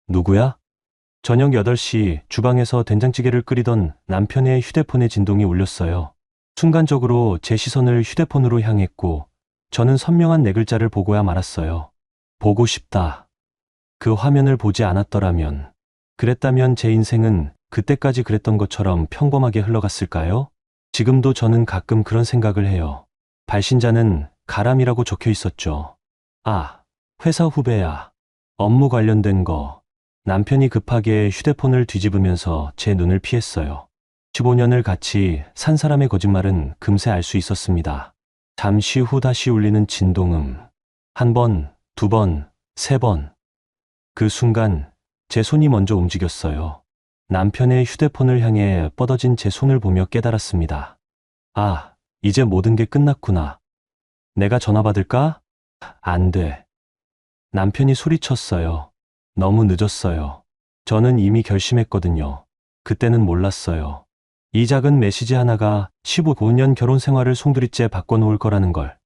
누구야? 저녁 8시 주방에서 된장찌개를 끓이던 남편의 휴대폰에 진동이 울렸어요. 순간적으로 제 시선을 휴대폰으로 향했고 저는 선명한 네 글자를 보고야 말았어요. 보고 싶다. 그 화면을 보지 않았더라면, 그랬다면 제 인생은 그때까지 그랬던 것처럼 평범하게 흘러갔을까요? 지금도 저는 가끔 그런 생각을 해요. 발신자는 가람이라고 적혀 있었죠. 아, 회사 후배야. 업무 관련된 거. 남편이 급하게 휴대폰을 뒤집으면서 제 눈을 피했어요. 15년을 같이 산 사람의 거짓말은 금세 알 수 있었습니다. 잠시 후 다시 울리는 진동음. 한 번, 두 번, 세 번. 그 순간 제 손이 먼저 움직였어요. 남편의 휴대폰을 향해 뻗어진 제 손을 보며 깨달았습니다. 아, 이제 모든 게 끝났구나. 내가 전화 받을까? 안 돼. 남편이 소리쳤어요. 너무 늦었어요. 저는 이미 결심했거든요. 그때는 몰랐어요. 이 작은 메시지 하나가 15년 결혼 생활을 송두리째 바꿔놓을 거라는 걸.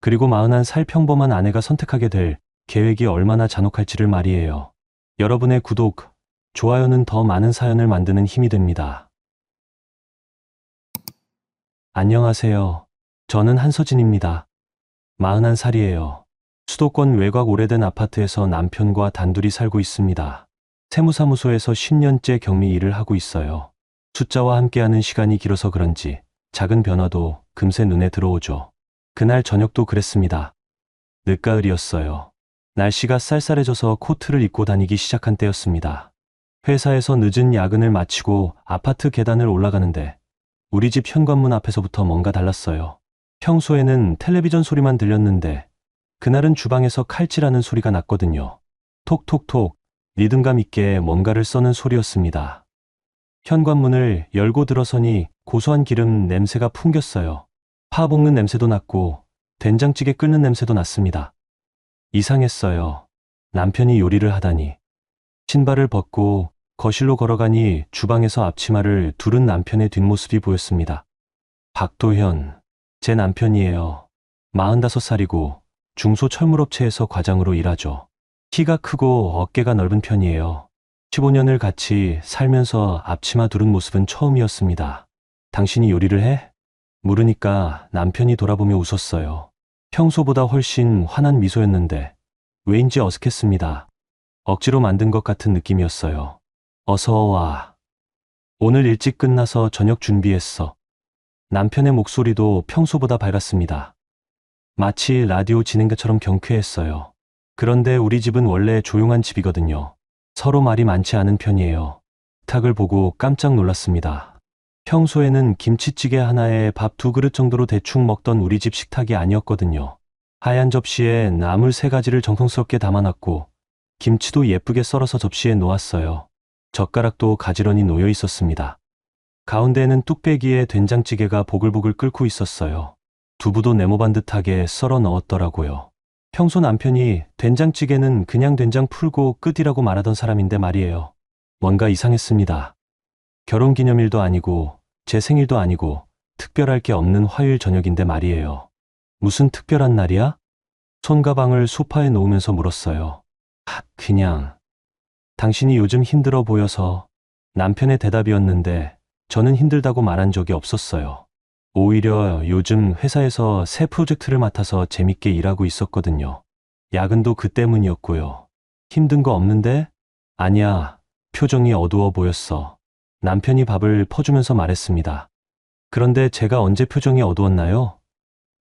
그리고 41살 평범한 아내가 선택하게 될 계획이 얼마나 잔혹할지를 말이에요. 여러분의 구독, 좋아요는 더 많은 사연을 만드는 힘이 됩니다. 안녕하세요. 저는 한서진입니다. 41살이에요. 수도권 외곽 오래된 아파트에서 남편과 단둘이 살고 있습니다. 세무사무소에서 10년째 격리 일을 하고 있어요. 숫자와 함께하는 시간이 길어서 그런지 작은 변화도 금세 눈에 들어오죠. 그날 저녁도 그랬습니다. 늦가을이었어요. 날씨가 쌀쌀해져서 코트를 입고 다니기 시작한 때였습니다. 회사에서 늦은 야근을 마치고 아파트 계단을 올라가는데 우리 집 현관문 앞에서부터 뭔가 달랐어요. 평소에는 텔레비전 소리만 들렸는데 그날은 주방에서 칼질하는 소리가 났거든요. 톡톡톡 리듬감 있게 뭔가를 써는 소리였습니다. 현관문을 열고 들어서니 고소한 기름 냄새가 풍겼어요. 파 볶는 냄새도 났고 된장찌개 끓는 냄새도 났습니다. 이상했어요. 남편이 요리를 하다니. 신발을 벗고 거실로 걸어가니 주방에서 앞치마를 두른 남편의 뒷모습이 보였습니다. 박도현, 제 남편이에요. 45살이고 중소철물업체에서 과장으로 일하죠. 키가 크고 어깨가 넓은 편이에요. 15년을 같이 살면서 앞치마 두른 모습은 처음이었습니다. 당신이 요리를 해? 물으니까 남편이 돌아보며 웃었어요. 평소보다 훨씬 환한 미소였는데 왜인지 어색했습니다. 억지로 만든 것 같은 느낌이었어요. 어서 와. 오늘 일찍 끝나서 저녁 준비했어. 남편의 목소리도 평소보다 밝았습니다. 마치 라디오 진행자처럼 경쾌했어요. 그런데 우리 집은 원래 조용한 집이거든요. 서로 말이 많지 않은 편이에요. 식탁을 보고 깜짝 놀랐습니다. 평소에는 김치찌개 하나에 밥 2그릇 정도로 대충 먹던 우리 집 식탁이 아니었거든요. 하얀 접시에 나물 3가지를 정성스럽게 담아놨고 김치도 예쁘게 썰어서 접시에 놓았어요. 젓가락도 가지런히 놓여 있었습니다. 가운데에는 뚝배기에 된장찌개가 보글보글 끓고 있었어요. 두부도 네모반 듯하게 썰어 넣었더라고요. 평소 남편이 된장찌개는 그냥 된장 풀고 끝이라고 말하던 사람인데 말이에요. 뭔가 이상했습니다. 결혼기념일도 아니고 제 생일도 아니고 특별할 게 없는 화요일 저녁인데 말이에요. 무슨 특별한 날이야? 손가방을 소파에 놓으면서 물었어요. 그냥. 당신이 요즘 힘들어 보여서. 남편의 대답이었는데 저는 힘들다고 말한 적이 없었어요. 오히려 요즘 회사에서 새 프로젝트를 맡아서 재밌게 일하고 있었거든요. 야근도 그 때문이었고요. 힘든 거 없는데? 아니야. 표정이 어두워 보였어. 남편이 밥을 퍼주면서 말했습니다. 그런데 제가 언제 표정이 어두웠나요?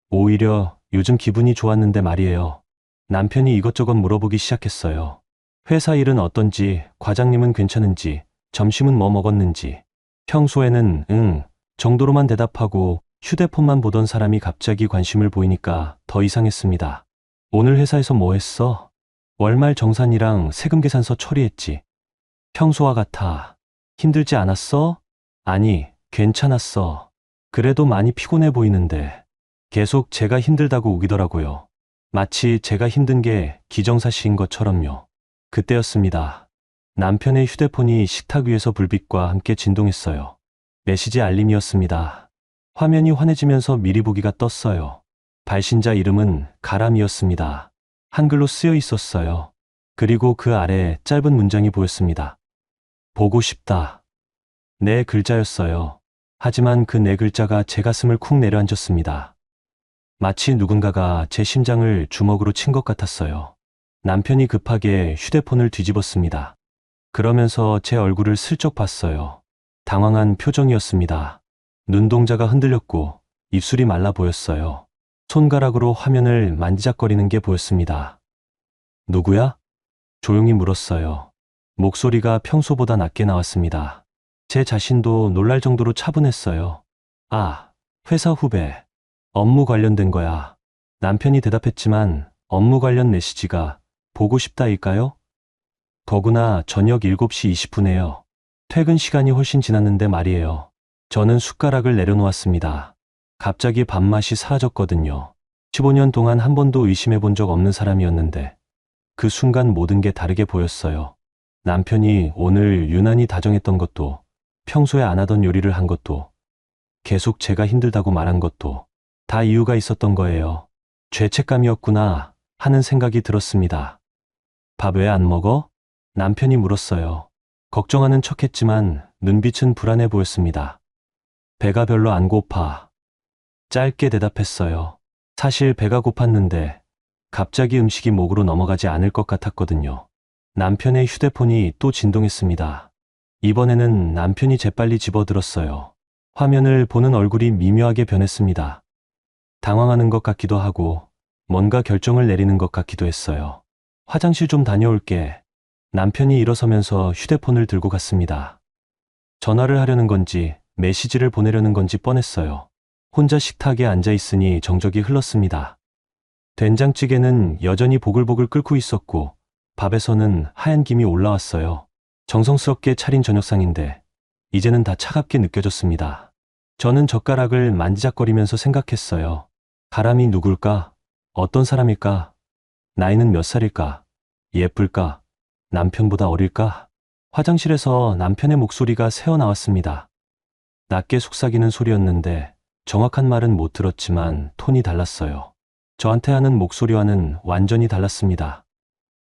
오히려 요즘 기분이 좋았는데 말이에요. 남편이 이것저것 물어보기 시작했어요. 회사 일은 어떤지, 과장님은 괜찮은지, 점심은 뭐 먹었는지. 평소에는 응 정도로만 대답하고 휴대폰만 보던 사람이 갑자기 관심을 보이니까 더 이상했습니다. 오늘 회사에서 뭐 했어? 월말 정산이랑 세금 계산서 처리했지. 평소와 같아. 힘들지 않았어? 아니, 괜찮았어. 그래도 많이 피곤해 보이는데. 계속 제가 힘들다고 우기더라고요. 마치 제가 힘든 게 기정사실인 것처럼요. 그때였습니다. 남편의 휴대폰이 식탁 위에서 불빛과 함께 진동했어요. 메시지 알림이었습니다. 화면이 환해지면서 미리 보기가 떴어요. 발신자 이름은 가람이었습니다. 한글로 쓰여 있었어요. 그리고 그 아래 짧은 문장이 보였습니다. 보고 싶다. 네 글자였어요. 하지만 그 네 글자가 제 가슴을 쿵 내려앉았습니다. 마치 누군가가 제 심장을 주먹으로 친 것 같았어요. 남편이 급하게 휴대폰을 뒤집었습니다. 그러면서 제 얼굴을 슬쩍 봤어요. 당황한 표정이었습니다. 눈동자가 흔들렸고 입술이 말라 보였어요. 손가락으로 화면을 만지작거리는 게 보였습니다. 누구야? 조용히 물었어요. 목소리가 평소보다 낮게 나왔습니다. 제 자신도 놀랄 정도로 차분했어요. 아, 회사 후배. 업무 관련된 거야. 남편이 대답했지만 업무 관련 메시지가 보고 싶다일까요? 더구나 저녁 7시 20분에요. 퇴근 시간이 훨씬 지났는데 말이에요. 저는 숟가락을 내려놓았습니다. 갑자기 밥맛이 사라졌거든요. 15년 동안 한 번도 의심해 본 적 없는 사람이었는데 그 순간 모든 게 다르게 보였어요. 남편이 오늘 유난히 다정했던 것도, 평소에 안 하던 요리를 한 것도, 계속 제가 힘들다고 말한 것도 다 이유가 있었던 거예요. 죄책감이었구나 하는 생각이 들었습니다. 밥 왜 안 먹어? 남편이 물었어요. 걱정하는 척했지만 눈빛은 불안해 보였습니다. 배가 별로 안 고파. 짧게 대답했어요. 사실 배가 고팠는데 갑자기 음식이 목으로 넘어가지 않을 것 같았거든요. 남편의 휴대폰이 또 진동했습니다. 이번에는 남편이 재빨리 집어들었어요. 화면을 보는 얼굴이 미묘하게 변했습니다. 당황하는 것 같기도 하고 뭔가 결정을 내리는 것 같기도 했어요. 화장실 좀 다녀올게. 남편이 일어서면서 휴대폰을 들고 갔습니다. 전화를 하려는 건지 메시지를 보내려는 건지 뻔했어요. 혼자 식탁에 앉아 있으니 정적이 흘렀습니다. 된장찌개는 여전히 보글보글 끓고 있었고 밥에서는 하얀 김이 올라왔어요. 정성스럽게 차린 저녁상인데 이제는 다 차갑게 느껴졌습니다. 저는 젓가락을 만지작거리면서 생각했어요. 가람이 누굴까? 어떤 사람일까? 나이는 몇 살일까? 예쁠까? 남편보다 어릴까? 화장실에서 남편의 목소리가 새어나왔습니다. 낮게 속삭이는 소리였는데 정확한 말은 못 들었지만 톤이 달랐어요. 저한테 하는 목소리와는 완전히 달랐습니다.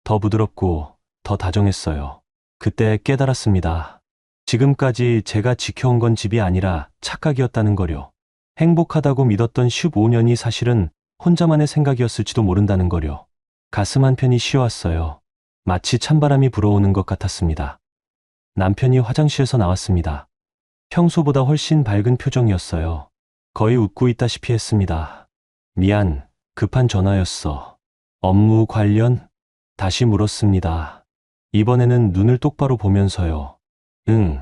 더 부드럽고 더 다정했어요. 그때 깨달았습니다. 지금까지 제가 지켜온 건 집이 아니라 착각이었다는 거려. 행복하다고 믿었던 15년이 사실은 혼자만의 생각이었을지도 모른다는 거려. 가슴 한편이 시려왔어요. 마치 찬바람이 불어오는 것 같았습니다. 남편이 화장실에서 나왔습니다. 평소보다 훨씬 밝은 표정이었어요. 거의 웃고 있다시피 했습니다. 미안, 급한 전화였어. 업무 관련? 다시 물었습니다. 이번에는 눈을 똑바로 보면서요. 응,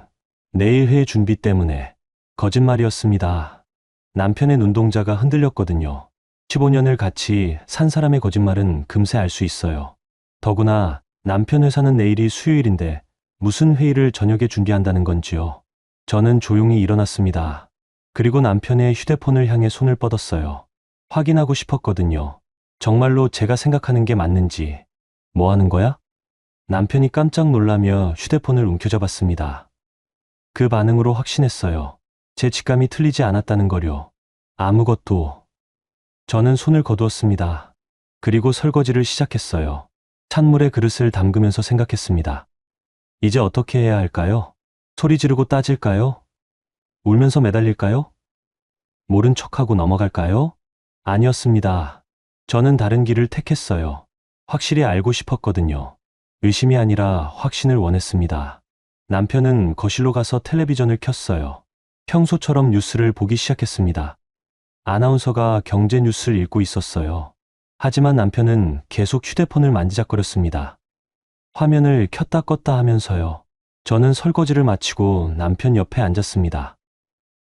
내일 회의 준비 때문에. 거짓말이었습니다. 남편의 눈동자가 흔들렸거든요. 15년을 같이 산 사람의 거짓말은 금세 알 수 있어요. 더구나 남편 회사는 내일이 수요일인데 무슨 회의를 저녁에 준비한다는 건지요. 저는 조용히 일어났습니다. 그리고 남편의 휴대폰을 향해 손을 뻗었어요. 확인하고 싶었거든요. 정말로 제가 생각하는 게 맞는지. 뭐 하는 거야? 남편이 깜짝 놀라며 휴대폰을 움켜잡았습니다. 그 반응으로 확신했어요. 제 직감이 틀리지 않았다는 거요. 아무것도. 저는 손을 거두었습니다. 그리고 설거지를 시작했어요. 찬물에 그릇을 담그면서 생각했습니다. 이제 어떻게 해야 할까요? 소리 지르고 따질까요? 울면서 매달릴까요? 모른 척하고 넘어갈까요? 아니었습니다. 저는 다른 길을 택했어요. 확실히 알고 싶었거든요. 의심이 아니라 확신을 원했습니다. 남편은 거실로 가서 텔레비전을 켰어요. 평소처럼 뉴스를 보기 시작했습니다. 아나운서가 경제 뉴스를 읽고 있었어요. 하지만 남편은 계속 휴대폰을 만지작거렸습니다. 화면을 켰다 껐다 하면서요. 저는 설거지를 마치고 남편 옆에 앉았습니다.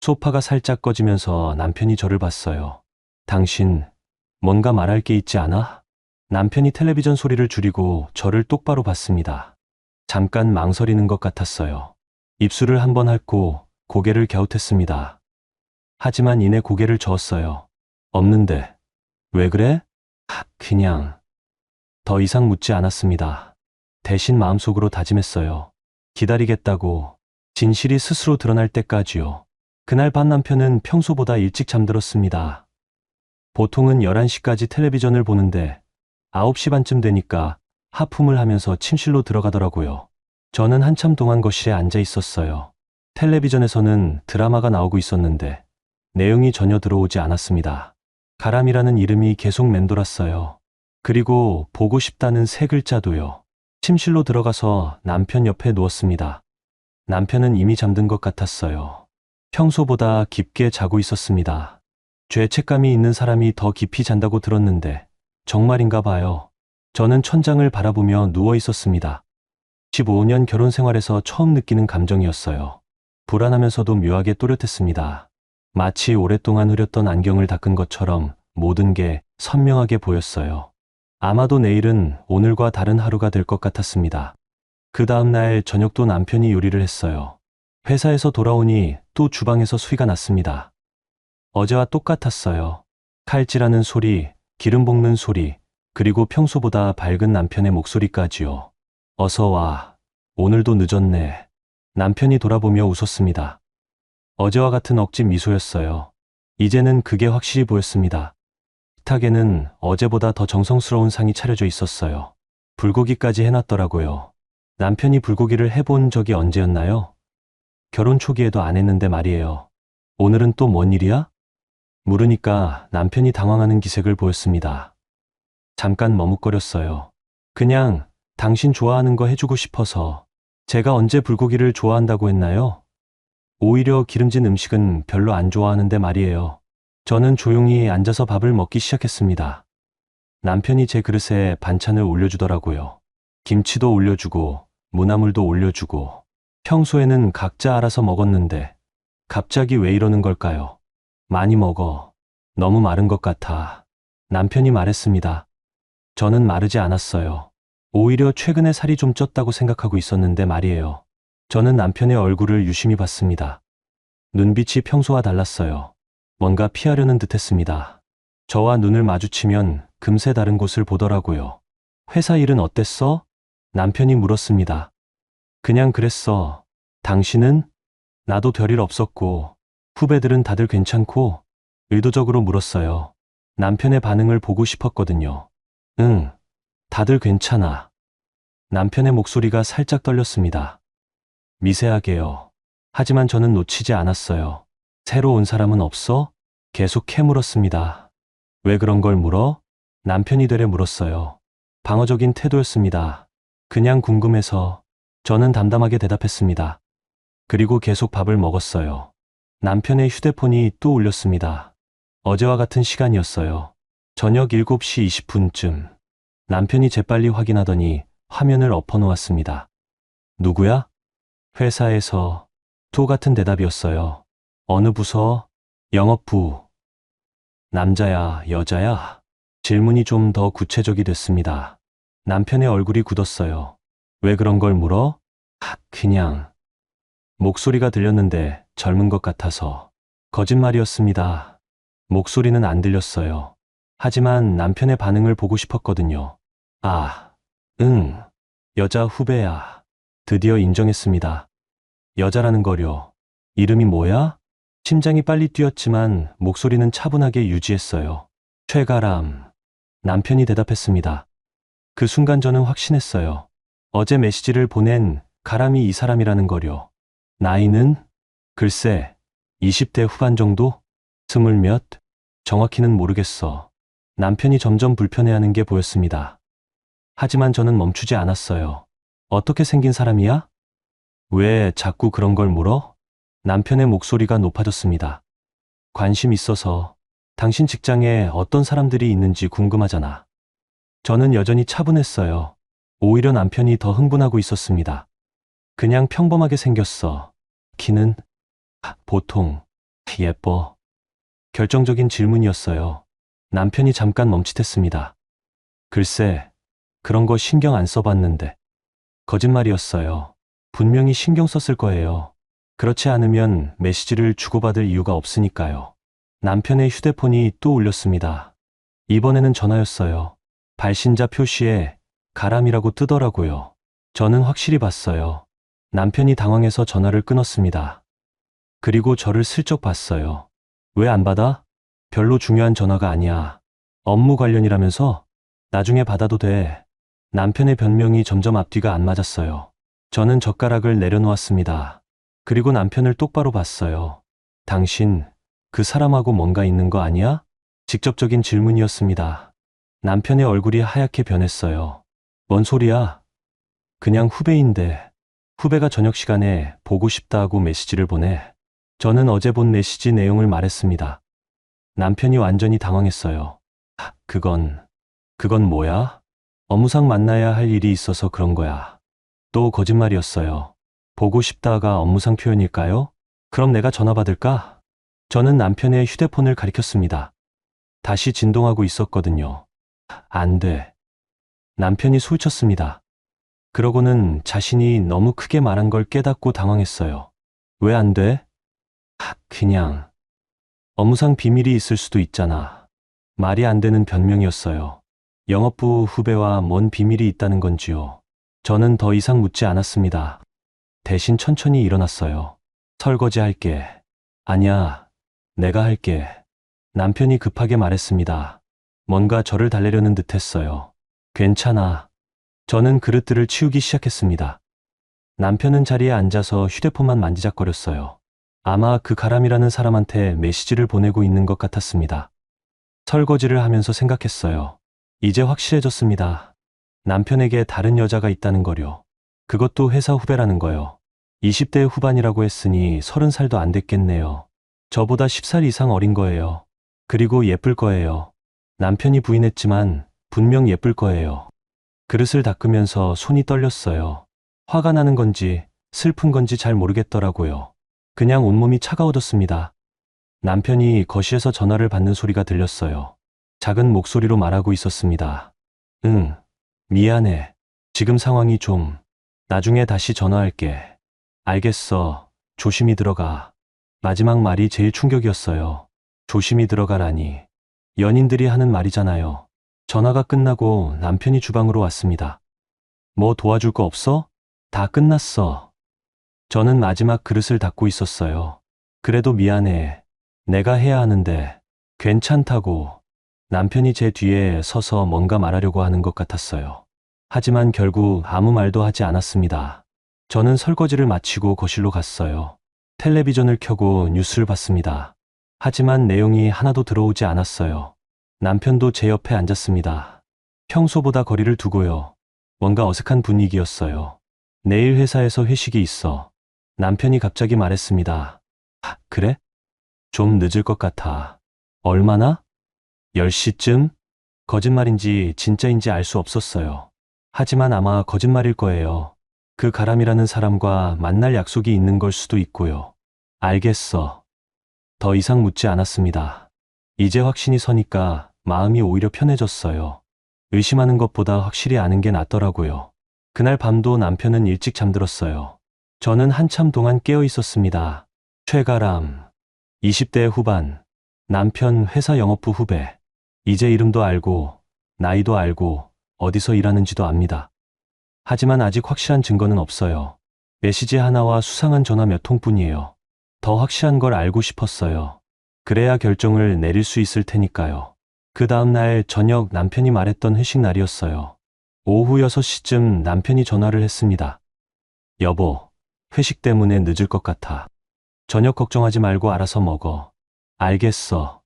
소파가 살짝 꺼지면서 남편이 저를 봤어요. 당신, 뭔가 말할 게 있지 않아? 남편이 텔레비전 소리를 줄이고 저를 똑바로 봤습니다. 잠깐 망설이는 것 같았어요. 입술을 한번 핥고 고개를 갸웃했습니다. 하지만 이내 고개를 저었어요. 없는데. 왜 그래? 그냥. 더 이상 묻지 않았습니다. 대신 마음속으로 다짐했어요. 기다리겠다고. 진실이 스스로 드러날 때까지요. 그날 밤 남편은 평소보다 일찍 잠들었습니다. 보통은 11시까지 텔레비전을 보는데 9시 반쯤 되니까 하품을 하면서 침실로 들어가더라고요. 저는 한참 동안 거실에 앉아 있었어요. 텔레비전에서는 드라마가 나오고 있었는데 내용이 전혀 들어오지 않았습니다. 가람이라는 이름이 계속 맴돌았어요. 그리고 보고 싶다는 세 글자도요. 침실로 들어가서 남편 옆에 누웠습니다. 남편은 이미 잠든 것 같았어요. 평소보다 깊게 자고 있었습니다. 죄책감이 있는 사람이 더 깊이 잔다고 들었는데 정말인가 봐요. 저는 천장을 바라보며 누워 있었습니다. 15년 결혼 생활에서 처음 느끼는 감정이었어요. 불안하면서도 묘하게 또렷했습니다. 마치 오랫동안 흐렸던 안경을 닦은 것처럼 모든 게 선명하게 보였어요. 아마도 내일은 오늘과 다른 하루가 될 것 같았습니다. 그 다음 날 저녁도 남편이 요리를 했어요. 회사에서 돌아오니 또 주방에서 소리가 났습니다. 어제와 똑같았어요. 칼질하는 소리, 기름 볶는 소리, 그리고 평소보다 밝은 남편의 목소리까지요. 어서 와. 오늘도 늦었네. 남편이 돌아보며 웃었습니다. 어제와 같은 억지 미소였어요. 이제는 그게 확실히 보였습니다. 식탁에는 어제보다 더 정성스러운 상이 차려져 있었어요. 불고기까지 해놨더라고요. 남편이 불고기를 해본 적이 언제였나요? 결혼 초기에도 안 했는데 말이에요. 오늘은 또 뭔 일이야? 물으니까 남편이 당황하는 기색을 보였습니다. 잠깐 머뭇거렸어요. 그냥 당신 좋아하는 거 해주고 싶어서. 제가 언제 불고기를 좋아한다고 했나요? 오히려 기름진 음식은 별로 안 좋아하는데 말이에요. 저는 조용히 앉아서 밥을 먹기 시작했습니다. 남편이 제 그릇에 반찬을 올려주더라고요. 김치도 올려주고 무나물도 올려주고. 평소에는 각자 알아서 먹었는데 갑자기 왜 이러는 걸까요? 많이 먹어. 너무 마른 것 같아. 남편이 말했습니다. 저는 마르지 않았어요. 오히려 최근에 살이 좀 쪘다고 생각하고 있었는데 말이에요. 저는 남편의 얼굴을 유심히 봤습니다. 눈빛이 평소와 달랐어요. 뭔가 피하려는 듯 했습니다. 저와 눈을 마주치면 금세 다른 곳을 보더라고요. 회사 일은 어땠어? 남편이 물었습니다. 그냥 그랬어. 당신은? 나도 별일 없었고, 후배들은 다들 괜찮고, 의도적으로 물었어요. 남편의 반응을 보고 싶었거든요. 응, 다들 괜찮아. 남편의 목소리가 살짝 떨렸습니다. 미세하게요. 하지만 저는 놓치지 않았어요. 새로 온 사람은 없어? 계속 캐물었습니다. 왜 그런 걸 물어? 남편이 되려 물었어요. 방어적인 태도였습니다. 그냥 궁금해서. 저는 담담하게 대답했습니다. 그리고 계속 밥을 먹었어요. 남편의 휴대폰이 또 울렸습니다. 어제와 같은 시간이었어요. 저녁 7시 20분쯤. 남편이 재빨리 확인하더니 화면을 엎어놓았습니다. 누구야? 회사에서. 또 같은 대답이었어요. 어느 부서? 영업부. 남자야, 여자야? 질문이 좀 더 구체적이 됐습니다. 남편의 얼굴이 굳었어요. 왜 그런 걸 물어? 그냥. 목소리가 들렸는데 젊은 것 같아서. 거짓말이었습니다. 목소리는 안 들렸어요. 하지만 남편의 반응을 보고 싶었거든요. 아, 응. 여자 후배야. 드디어 인정했습니다. 여자라는 거려. 이름이 뭐야? 심장이 빨리 뛰었지만 목소리는 차분하게 유지했어요. 최가람. 남편이 대답했습니다. 그 순간 저는 확신했어요. 어제 메시지를 보낸 가람이 이 사람이라는 거려. 나이는? 글쎄, 20대 후반 정도? 20몇? 정확히는 모르겠어. 남편이 점점 불편해하는 게 보였습니다. 하지만 저는 멈추지 않았어요. 어떻게 생긴 사람이야? 왜 자꾸 그런 걸 물어? 남편의 목소리가 높아졌습니다. 관심 있어서. 당신 직장에 어떤 사람들이 있는지 궁금하잖아. 저는 여전히 차분했어요. 오히려 남편이 더 흥분하고 있었습니다. 그냥 평범하게 생겼어. 키는? 보통. 예뻐. 결정적인 질문이었어요. 남편이 잠깐 멈칫했습니다. 글쎄, 그런 거 신경 안 써봤는데. 거짓말이었어요. 분명히 신경 썼을 거예요. 그렇지 않으면 메시지를 주고받을 이유가 없으니까요. 남편의 휴대폰이 또 울렸습니다. 이번에는 전화였어요. 발신자 표시에 가람이라고 뜨더라고요. 저는 확실히 봤어요. 남편이 당황해서 전화를 끊었습니다. 그리고 저를 슬쩍 봤어요. 왜 안 받아? 별로 중요한 전화가 아니야. 업무 관련이라면서? 나중에 받아도 돼. 남편의 변명이 점점 앞뒤가 안 맞았어요. 저는 젓가락을 내려놓았습니다. 그리고 남편을 똑바로 봤어요. 당신, 그 사람하고 뭔가 있는 거 아니야? 직접적인 질문이었습니다. 남편의 얼굴이 하얗게 변했어요. 뭔 소리야? 그냥 후배인데. 후배가 저녁 시간에 보고 싶다고 메시지를 보내. 저는 어제 본 메시지 내용을 말했습니다. 남편이 완전히 당황했어요. 그건 뭐야? 업무상 만나야 할 일이 있어서 그런 거야. 또 거짓말이었어요. 보고 싶다가 업무상 표현일까요? 그럼 내가 전화 받을까? 저는 남편의 휴대폰을 가리켰습니다. 다시 진동하고 있었거든요. 안 돼. 남편이 소리쳤습니다. 그러고는 자신이 너무 크게 말한 걸 깨닫고 당황했어요. 왜 안 돼? 그냥. 업무상 비밀이 있을 수도 있잖아. 말이 안 되는 변명이었어요. 영업부 후배와 뭔 비밀이 있다는 건지요. 저는 더 이상 묻지 않았습니다. 대신 천천히 일어났어요. 설거지 할게. 아니야, 내가 할게. 남편이 급하게 말했습니다. 뭔가 저를 달래려는 듯 했어요. 괜찮아. 저는 그릇들을 치우기 시작했습니다. 남편은 자리에 앉아서 휴대폰만 만지작거렸어요. 아마 그 가람이라는 사람한테 메시지를 보내고 있는 것 같았습니다. 설거지를 하면서 생각했어요. 이제 확실해졌습니다. 남편에게 다른 여자가 있다는 거요. 그것도 회사 후배라는 거요. 20대 후반이라고 했으니 30살도 안 됐겠네요. 저보다 10살 이상 어린 거예요. 그리고 예쁠 거예요. 남편이 부인했지만 분명 예쁠 거예요. 그릇을 닦으면서 손이 떨렸어요. 화가 나는 건지 슬픈 건지 잘 모르겠더라고요. 그냥 온몸이 차가워졌습니다. 남편이 거실에서 전화를 받는 소리가 들렸어요. 작은 목소리로 말하고 있었습니다. 응, 미안해. 지금 상황이 좀. 나중에 다시 전화할게. 알겠어. 조심히 들어가. 마지막 말이 제일 충격이었어요. 조심히 들어가라니. 연인들이 하는 말이잖아요. 전화가 끝나고 남편이 주방으로 왔습니다. 뭐 도와줄 거 없어? 다 끝났어. 저는 마지막 그릇을 닦고 있었어요. 그래도 미안해. 내가 해야 하는데. 괜찮다고. 남편이 제 뒤에 서서 뭔가 말하려고 하는 것 같았어요. 하지만 결국 아무 말도 하지 않았습니다. 저는 설거지를 마치고 거실로 갔어요. 텔레비전을 켜고 뉴스를 봤습니다. 하지만 내용이 하나도 들어오지 않았어요. 남편도 제 옆에 앉았습니다. 평소보다 거리를 두고요. 뭔가 어색한 분위기였어요. 내일 회사에서 회식이 있어. 남편이 갑자기 말했습니다. 그래? 좀 늦을 것 같아. 얼마나? 10시쯤? 거짓말인지 진짜인지 알 수 없었어요. 하지만 아마 거짓말일 거예요. 그 가람이라는 사람과 만날 약속이 있는 걸 수도 있고요. 알겠어. 더 이상 묻지 않았습니다. 이제 확신이 서니까 마음이 오히려 편해졌어요. 의심하는 것보다 확실히 아는 게 낫더라고요. 그날 밤도 남편은 일찍 잠들었어요. 저는 한참 동안 깨어 있었습니다. 최가람, 20대 후반, 남편 회사 영업부 후배. 이제 이름도 알고, 나이도 알고, 어디서 일하는지도 압니다. 하지만 아직 확실한 증거는 없어요. 메시지 하나와 수상한 전화 몇 통뿐이에요. 더 확실한 걸 알고 싶었어요. 그래야 결정을 내릴 수 있을 테니까요. 그 다음 날 저녁 남편이 말했던 회식 날이었어요. 오후 6시쯤 남편이 전화를 했습니다. 여보, 회식 때문에 늦을 것 같아. 저녁 걱정하지 말고 알아서 먹어. 알겠어.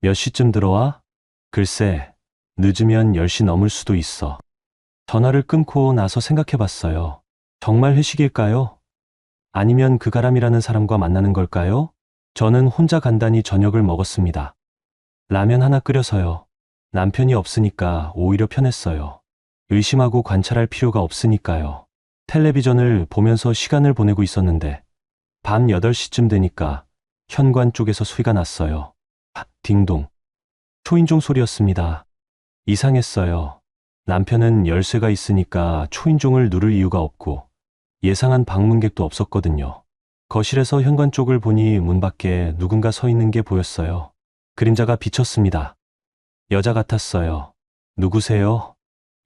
몇 시쯤 들어와? 글쎄, 늦으면 10시 넘을 수도 있어. 전화를 끊고 나서 생각해 봤어요. 정말 회식일까요? 아니면 그 가람이라는 사람과 만나는 걸까요? 저는 혼자 간단히 저녁을 먹었습니다. 라면 하나 끓여서요. 남편이 없으니까 오히려 편했어요. 의심하고 관찰할 필요가 없으니까요. 텔레비전을 보면서 시간을 보내고 있었는데 밤 8시쯤 되니까 현관 쪽에서 소리가 났어요. 딩동. 초인종 소리였습니다. 이상했어요. 남편은 열쇠가 있으니까 초인종을 누를 이유가 없고 예상한 방문객도 없었거든요. 거실에서 현관 쪽을 보니 문 밖에 누군가 서 있는 게 보였어요. 그림자가 비쳤습니다. 여자 같았어요. 누구세요?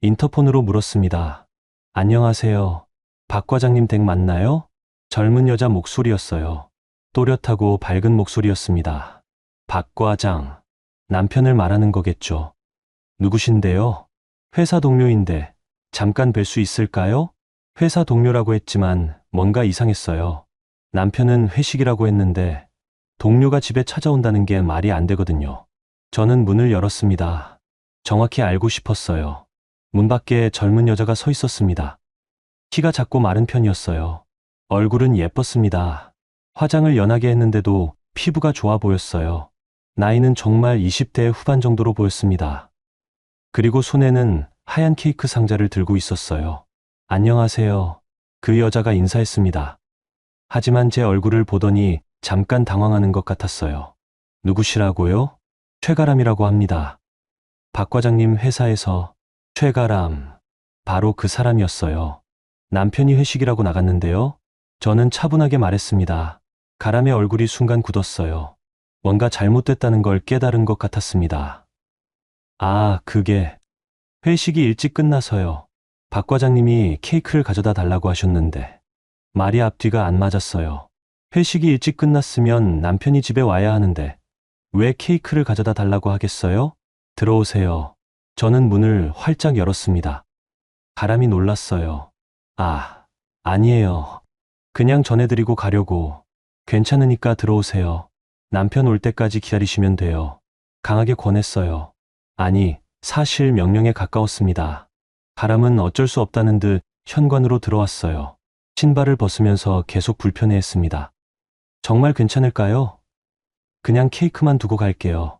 인터폰으로 물었습니다. 안녕하세요. 박 과장님 댁 맞나요? 젊은 여자 목소리였어요. 또렷하고 밝은 목소리였습니다. 박 과장. 남편을 말하는 거겠죠. 누구신데요? 회사 동료인데 잠깐 뵐 수 있을까요? 회사 동료라고 했지만 뭔가 이상했어요. 남편은 회식이라고 했는데 동료가 집에 찾아온다는 게 말이 안 되거든요. 저는 문을 열었습니다. 정확히 알고 싶었어요. 문 밖에 젊은 여자가 서 있었습니다. 키가 작고 마른 편이었어요. 얼굴은 예뻤습니다. 화장을 연하게 했는데도 피부가 좋아 보였어요. 나이는 정말 20대 후반 정도로 보였습니다. 그리고 손에는 하얀 케이크 상자를 들고 있었어요. 안녕하세요. 그 여자가 인사했습니다. 하지만 제 얼굴을 보더니 잠깐 당황하는 것 같았어요. 누구시라고요? 최가람이라고 합니다. 박 과장님 회사에서. 최가람. 바로 그 사람이었어요. 남편이 회식이라고 나갔는데요. 저는 차분하게 말했습니다. 가람의 얼굴이 순간 굳었어요. 뭔가 잘못됐다는 걸 깨달은 것 같았습니다. 아, 그게 회식이 일찍 끝나서요. 박 과장님이 케이크를 가져다 달라고 하셨는데 말이 앞뒤가 안 맞았어요. 회식이 일찍 끝났으면 남편이 집에 와야 하는데 왜 케이크를 가져다 달라고 하겠어요? 들어오세요. 저는 문을 활짝 열었습니다. 가람이 놀랐어요. 아, 아니에요. 그냥 전해드리고 가려고. 괜찮으니까 들어오세요. 남편 올 때까지 기다리시면 돼요. 강하게 권했어요. 아니, 사실 명령에 가까웠습니다. 가람은 어쩔 수 없다는 듯 현관으로 들어왔어요. 신발을 벗으면서 계속 불편해했습니다. 정말 괜찮을까요? 그냥 케이크만 두고 갈게요.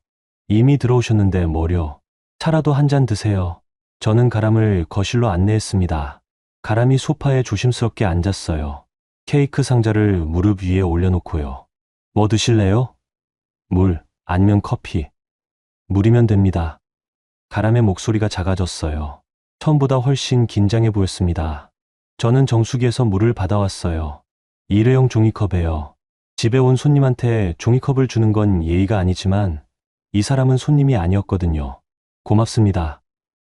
이미 들어오셨는데 뭐려. 차라도 한 잔 드세요. 저는 가람을 거실로 안내했습니다. 가람이 소파에 조심스럽게 앉았어요. 케이크 상자를 무릎 위에 올려놓고요. 뭐 드실래요? 물, 아니면 커피. 물이면 됩니다. 가람의 목소리가 작아졌어요. 처음보다 훨씬 긴장해 보였습니다. 저는 정수기에서 물을 받아왔어요. 일회용 종이컵에요. 집에 온 손님한테 종이컵을 주는 건 예의가 아니지만 이 사람은 손님이 아니었거든요. 고맙습니다.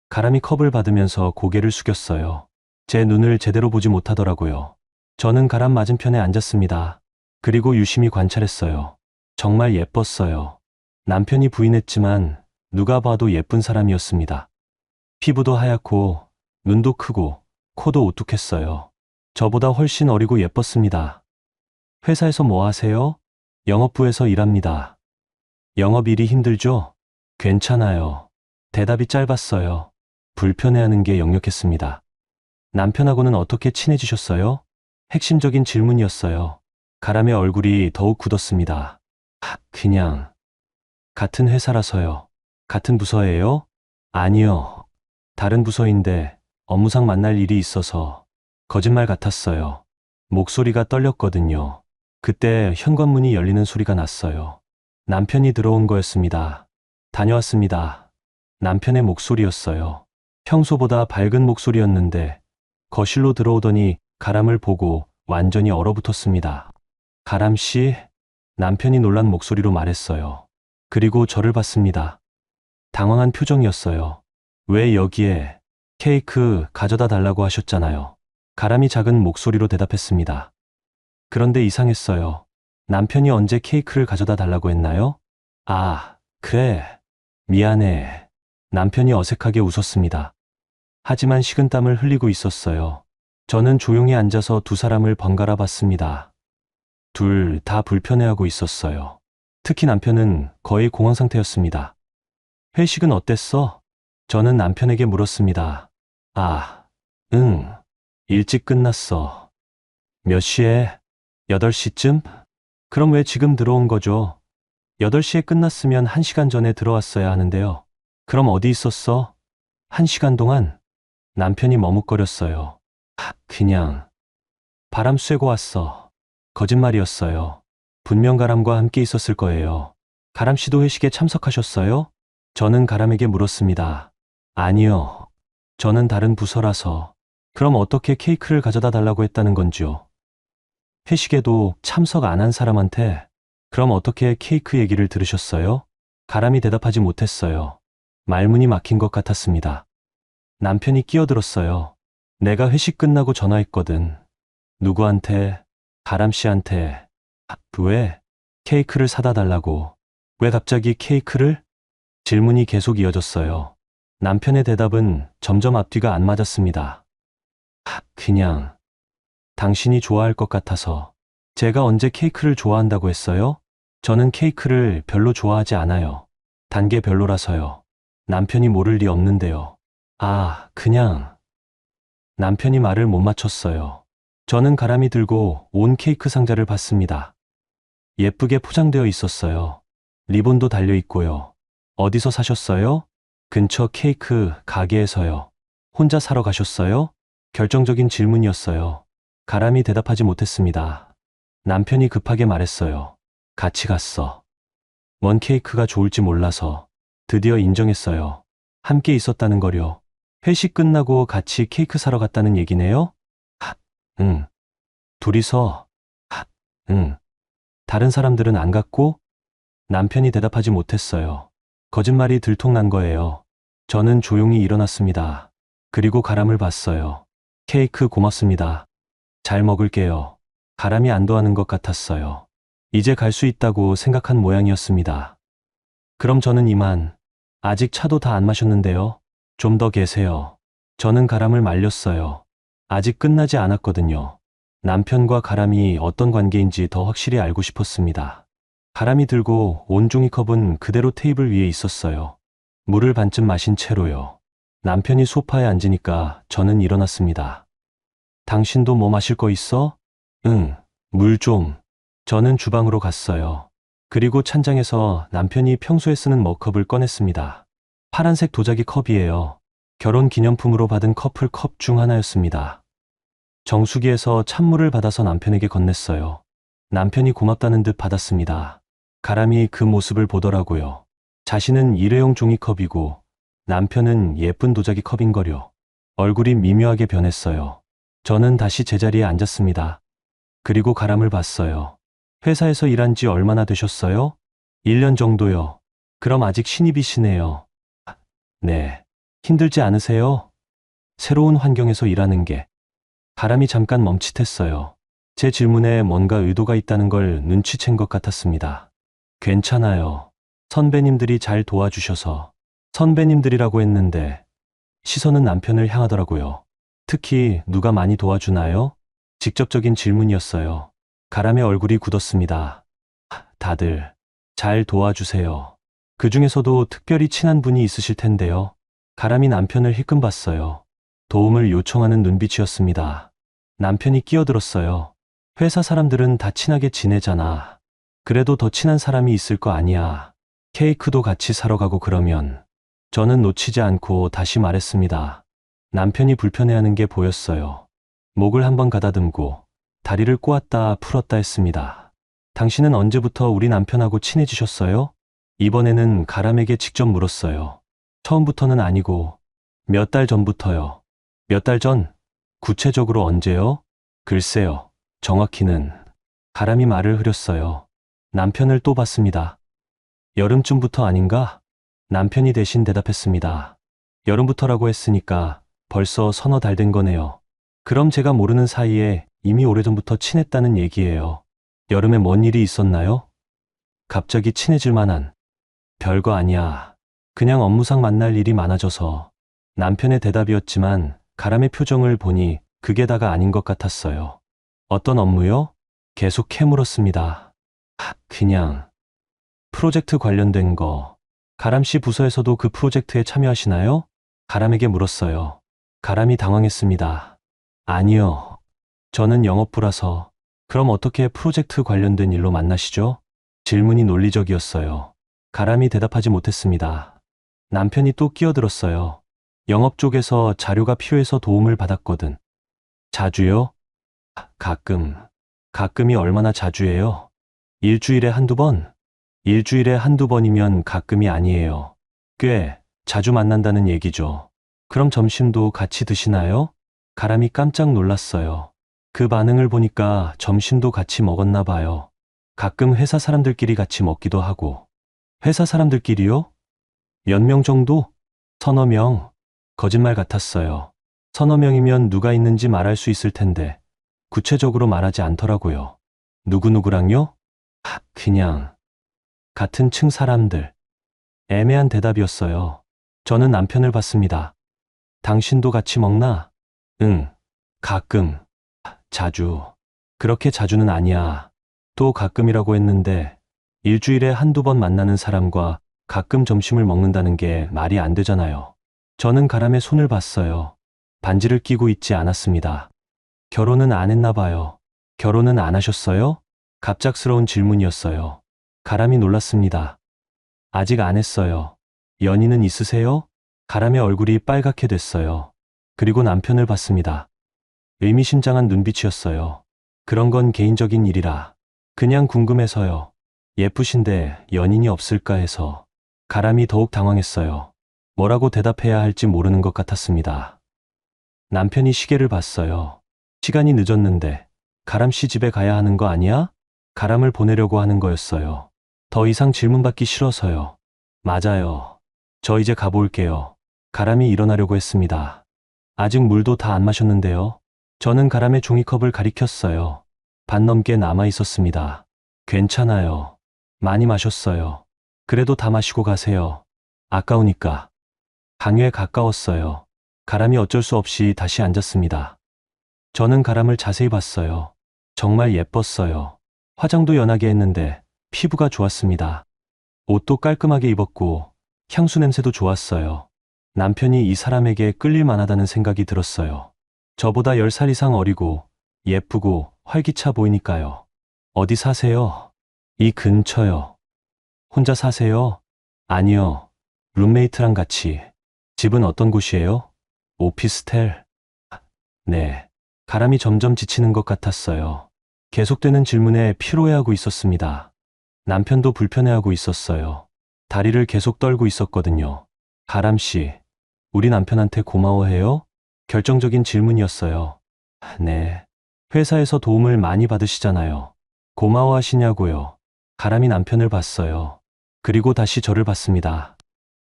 가람이 컵을 받으면서 고개를 숙였어요. 제 눈을 제대로 보지 못하더라고요. 저는 가람 맞은편에 앉았습니다. 그리고 유심히 관찰했어요. 정말 예뻤어요. 남편이 부인했지만 누가 봐도 예쁜 사람이었습니다. 피부도 하얗고 눈도 크고 코도 오뚝했어요. 저보다 훨씬 어리고 예뻤습니다. 회사에서 뭐 하세요? 영업부에서 일합니다. 영업일이 힘들죠? 괜찮아요. 대답이 짧았어요. 불편해하는 게 역력했습니다. 남편하고는 어떻게 친해지셨어요? 핵심적인 질문이었어요. 가람의 얼굴이 더욱 굳었습니다. 그냥. 같은 회사라서요. 같은 부서예요? 아니요. 다른 부서인데 업무상 만날 일이 있어서. 거짓말 같았어요. 목소리가 떨렸거든요. 그때 현관문이 열리는 소리가 났어요. 남편이 들어온 거였습니다. 다녀왔습니다. 남편의 목소리였어요. 평소보다 밝은 목소리였는데 거실로 들어오더니 가람을 보고 완전히 얼어붙었습니다. 가람 씨? 남편이 놀란 목소리로 말했어요. 그리고 저를 봤습니다. 당황한 표정이었어요. 왜 여기에? 케이크 가져다 달라고 하셨잖아요. 가람이 작은 목소리로 대답했습니다. 그런데 이상했어요. 남편이 언제 케이크를 가져다 달라고 했나요? 아, 그래. 미안해. 남편이 어색하게 웃었습니다. 하지만 식은땀을 흘리고 있었어요. 저는 조용히 앉아서 두 사람을 번갈아 봤습니다. 둘 다 불편해하고 있었어요. 특히 남편은 거의 공황 상태였습니다. 회식은 어땠어? 저는 남편에게 물었습니다. 아, 응. 일찍 끝났어. 몇 시에? 8시쯤? 그럼 왜 지금 들어온 거죠? 8시에 끝났으면 1시간 전에 들어왔어야 하는데요. 그럼 어디 있었어? 1시간 동안? 남편이 머뭇거렸어요. 그냥. 바람 쐬고 왔어. 거짓말이었어요. 분명 가람과 함께 있었을 거예요. 가람 씨도 회식에 참석하셨어요? 저는 가람에게 물었습니다. 아니요. 저는 다른 부서라서. 그럼 어떻게 케이크를 가져다 달라고 했다는 건지요? 회식에도 참석 안 한 사람한테 그럼 어떻게 케이크 얘기를 들으셨어요? 가람이 대답하지 못했어요. 말문이 막힌 것 같았습니다. 남편이 끼어들었어요. 내가 회식 끝나고 전화했거든. 누구한테? 가람 씨한테. 왜? 케이크를 사다 달라고. 왜 갑자기 케이크를? 질문이 계속 이어졌어요. 남편의 대답은 점점 앞뒤가 안 맞았습니다. 그냥 당신이 좋아할 것 같아서. 제가 언제 케이크를 좋아한다고 했어요? 저는 케이크를 별로 좋아하지 않아요. 단 게 별로라서요. 남편이 모를 리 없는데요. 그냥. 남편이 말을 못 맞췄어요. 저는 가람이 들고 온 케이크 상자를 봤습니다. 예쁘게 포장되어 있었어요. 리본도 달려 있고요. 어디서 사셨어요? 근처 케이크 가게에서요. 혼자 사러 가셨어요? 결정적인 질문이었어요. 가람이 대답하지 못했습니다. 남편이 급하게 말했어요. 같이 갔어. 뭔 케이크가 좋을지 몰라서. 드디어 인정했어요. 함께 있었다는 거요. 회식 끝나고 같이 케이크 사러 갔다는 얘기네요? 응. 둘이서? 응. 다른 사람들은 안 갔고? 남편이 대답하지 못했어요. 거짓말이 들통난 거예요. 저는 조용히 일어났습니다. 그리고 가람을 봤어요. 케이크 고맙습니다. 잘 먹을게요. 가람이 안도하는 것 같았어요. 이제 갈 수 있다고 생각한 모양이었습니다. 그럼 저는 이만. 아직 차도 다 안 마셨는데요. 좀 더 계세요. 저는 가람을 말렸어요. 아직 끝나지 않았거든요. 남편과 가람이 어떤 관계인지 더 확실히 알고 싶었습니다. 가람이 들고 온 종이컵은 그대로 테이블 위에 있었어요. 물을 반쯤 마신 채로요. 남편이 소파에 앉으니까 저는 일어났습니다. 당신도 뭐 마실 거 있어? 응, 물 좀. 저는 주방으로 갔어요. 그리고 찬장에서 남편이 평소에 쓰는 머컵을 꺼냈습니다. 파란색 도자기 컵이에요. 결혼 기념품으로 받은 커플 컵 중 하나였습니다. 정수기에서 찬물을 받아서 남편에게 건넸어요. 남편이 고맙다는 듯 받았습니다. 가람이 그 모습을 보더라고요. 자신은 일회용 종이컵이고 남편은 예쁜 도자기 컵인거려. 얼굴이 미묘하게 변했어요. 저는 다시 제자리에 앉았습니다. 그리고 가람을 봤어요. 회사에서 일한 지 얼마나 되셨어요? 1년 정도요. 그럼 아직 신입이시네요. 네. 힘들지 않으세요? 새로운 환경에서 일하는 게. 가람이 잠깐 멈칫했어요. 제 질문에 뭔가 의도가 있다는 걸 눈치챈 것 같았습니다. 괜찮아요. 선배님들이 잘 도와주셔서. 선배님들이라고 했는데 시선은 남편을 향하더라고요. 특히 누가 많이 도와주나요? 직접적인 질문이었어요. 가람의 얼굴이 굳었습니다. 다들 잘 도와주세요. 그 중에서도 특별히 친한 분이 있으실 텐데요. 가람이 남편을 힐끔 봤어요. 도움을 요청하는 눈빛이었습니다. 남편이 끼어들었어요. 회사 사람들은 다 친하게 지내잖아. 그래도 더 친한 사람이 있을 거 아니야. 케이크도 같이 사러 가고 그러면. 저는 놓치지 않고 다시 말했습니다. 남편이 불편해하는 게 보였어요. 목을 한번 가다듬고 다리를 꼬았다 풀었다 했습니다. 당신은 언제부터 우리 남편하고 친해지셨어요? 이번에는 가람에게 직접 물었어요. 처음부터는 아니고 몇 달 전부터요. 몇 달 전? 구체적으로 언제요? 글쎄요. 정확히는. 가람이 말을 흐렸어요. 남편을 또 봤습니다. 여름쯤부터 아닌가? 남편이 대신 대답했습니다. 여름부터라고 했으니까 벌써 서너 달 된 거네요. 그럼 제가 모르는 사이에 이미 오래전부터 친했다는 얘기예요. 여름에 뭔 일이 있었나요? 갑자기 친해질 만한. 별거 아니야. 그냥 업무상 만날 일이 많아져서. 남편의 대답이었지만 가람의 표정을 보니 그게 다가 아닌 것 같았어요. 어떤 업무요? 계속 캐물었습니다. 그냥. 프로젝트 관련된 거. 가람 씨 부서에서도 그 프로젝트에 참여하시나요? 가람에게 물었어요. 가람이 당황했습니다. 아니요. 저는 영업부라서. 그럼 어떻게 프로젝트 관련된 일로 만나시죠? 질문이 논리적이었어요. 가람이 대답하지 못했습니다. 남편이 또 끼어들었어요. 영업 쪽에서 자료가 필요해서 도움을 받았거든. 자주요? 가끔. 가끔이 얼마나 자주예요? 일주일에 한두 번? 일주일에 한두 번이면 가끔이 아니에요. 꽤 자주 만난다는 얘기죠. 그럼 점심도 같이 드시나요? 가람이 깜짝 놀랐어요. 그 반응을 보니까 점심도 같이 먹었나 봐요. 가끔 회사 사람들끼리 같이 먹기도 하고. 회사 사람들끼리요? 몇 명 정도? 서너 명. 거짓말 같았어요. 서너 명이면 누가 있는지 말할 수 있을 텐데 구체적으로 말하지 않더라고요. 누구누구랑요? 그냥 같은 층 사람들. 애매한 대답이었어요. 저는 남편을 봤습니다. 당신도 같이 먹나? 응, 가끔. 자주. 그렇게 자주는 아니야. 또 가끔이라고 했는데 일주일에 한두 번 만나는 사람과 가끔 점심을 먹는다는 게 말이 안 되잖아요. 저는 가람의 손을 봤어요. 반지를 끼고 있지 않았습니다. 결혼은 안 했나 봐요. 결혼은 안 하셨어요? 갑작스러운 질문이었어요. 가람이 놀랐습니다. 아직 안 했어요. 연인은 있으세요? 가람의 얼굴이 빨갛게 됐어요. 그리고 남편을 봤습니다. 의미심장한 눈빛이었어요. 그런 건 개인적인 일이라. 그냥 궁금해서요. 예쁘신데 연인이 없을까 해서. 가람이 더욱 당황했어요. 뭐라고 대답해야 할지 모르는 것 같았습니다. 남편이 시계를 봤어요. 시간이 늦었는데 가람 씨 집에 가야 하는 거 아니야? 가람을 보내려고 하는 거였어요. 더 이상 질문받기 싫어서요. 맞아요. 저 이제 가볼게요. 가람이 일어나려고 했습니다. 아직 물도 다 안 마셨는데요. 저는 가람의 종이컵을 가리켰어요. 반 넘게 남아 있었습니다. 괜찮아요. 많이 마셨어요. 그래도 다 마시고 가세요. 아까우니까. 강요에 가까웠어요. 가람이 어쩔 수 없이 다시 앉았습니다. 저는 가람을 자세히 봤어요. 정말 예뻤어요. 화장도 연하게 했는데 피부가 좋았습니다. 옷도 깔끔하게 입었고 향수 냄새도 좋았어요. 남편이 이 사람에게 끌릴 만하다는 생각이 들었어요. 저보다 10살 이상 어리고 예쁘고 활기차 보이니까요. 어디 사세요? 이 근처요. 혼자 사세요? 아니요. 룸메이트랑 같이. 집은 어떤 곳이에요? 오피스텔? 네. 가람이 점점 지치는 것 같았어요. 계속되는 질문에 피로해하고 있었습니다. 남편도 불편해하고 있었어요. 다리를 계속 떨고 있었거든요. 가람 씨, 우리 남편한테 고마워해요? 결정적인 질문이었어요. 네. 회사에서 도움을 많이 받으시잖아요. 고마워하시냐고요. 가람이 남편을 봤어요. 그리고 다시 저를 봤습니다.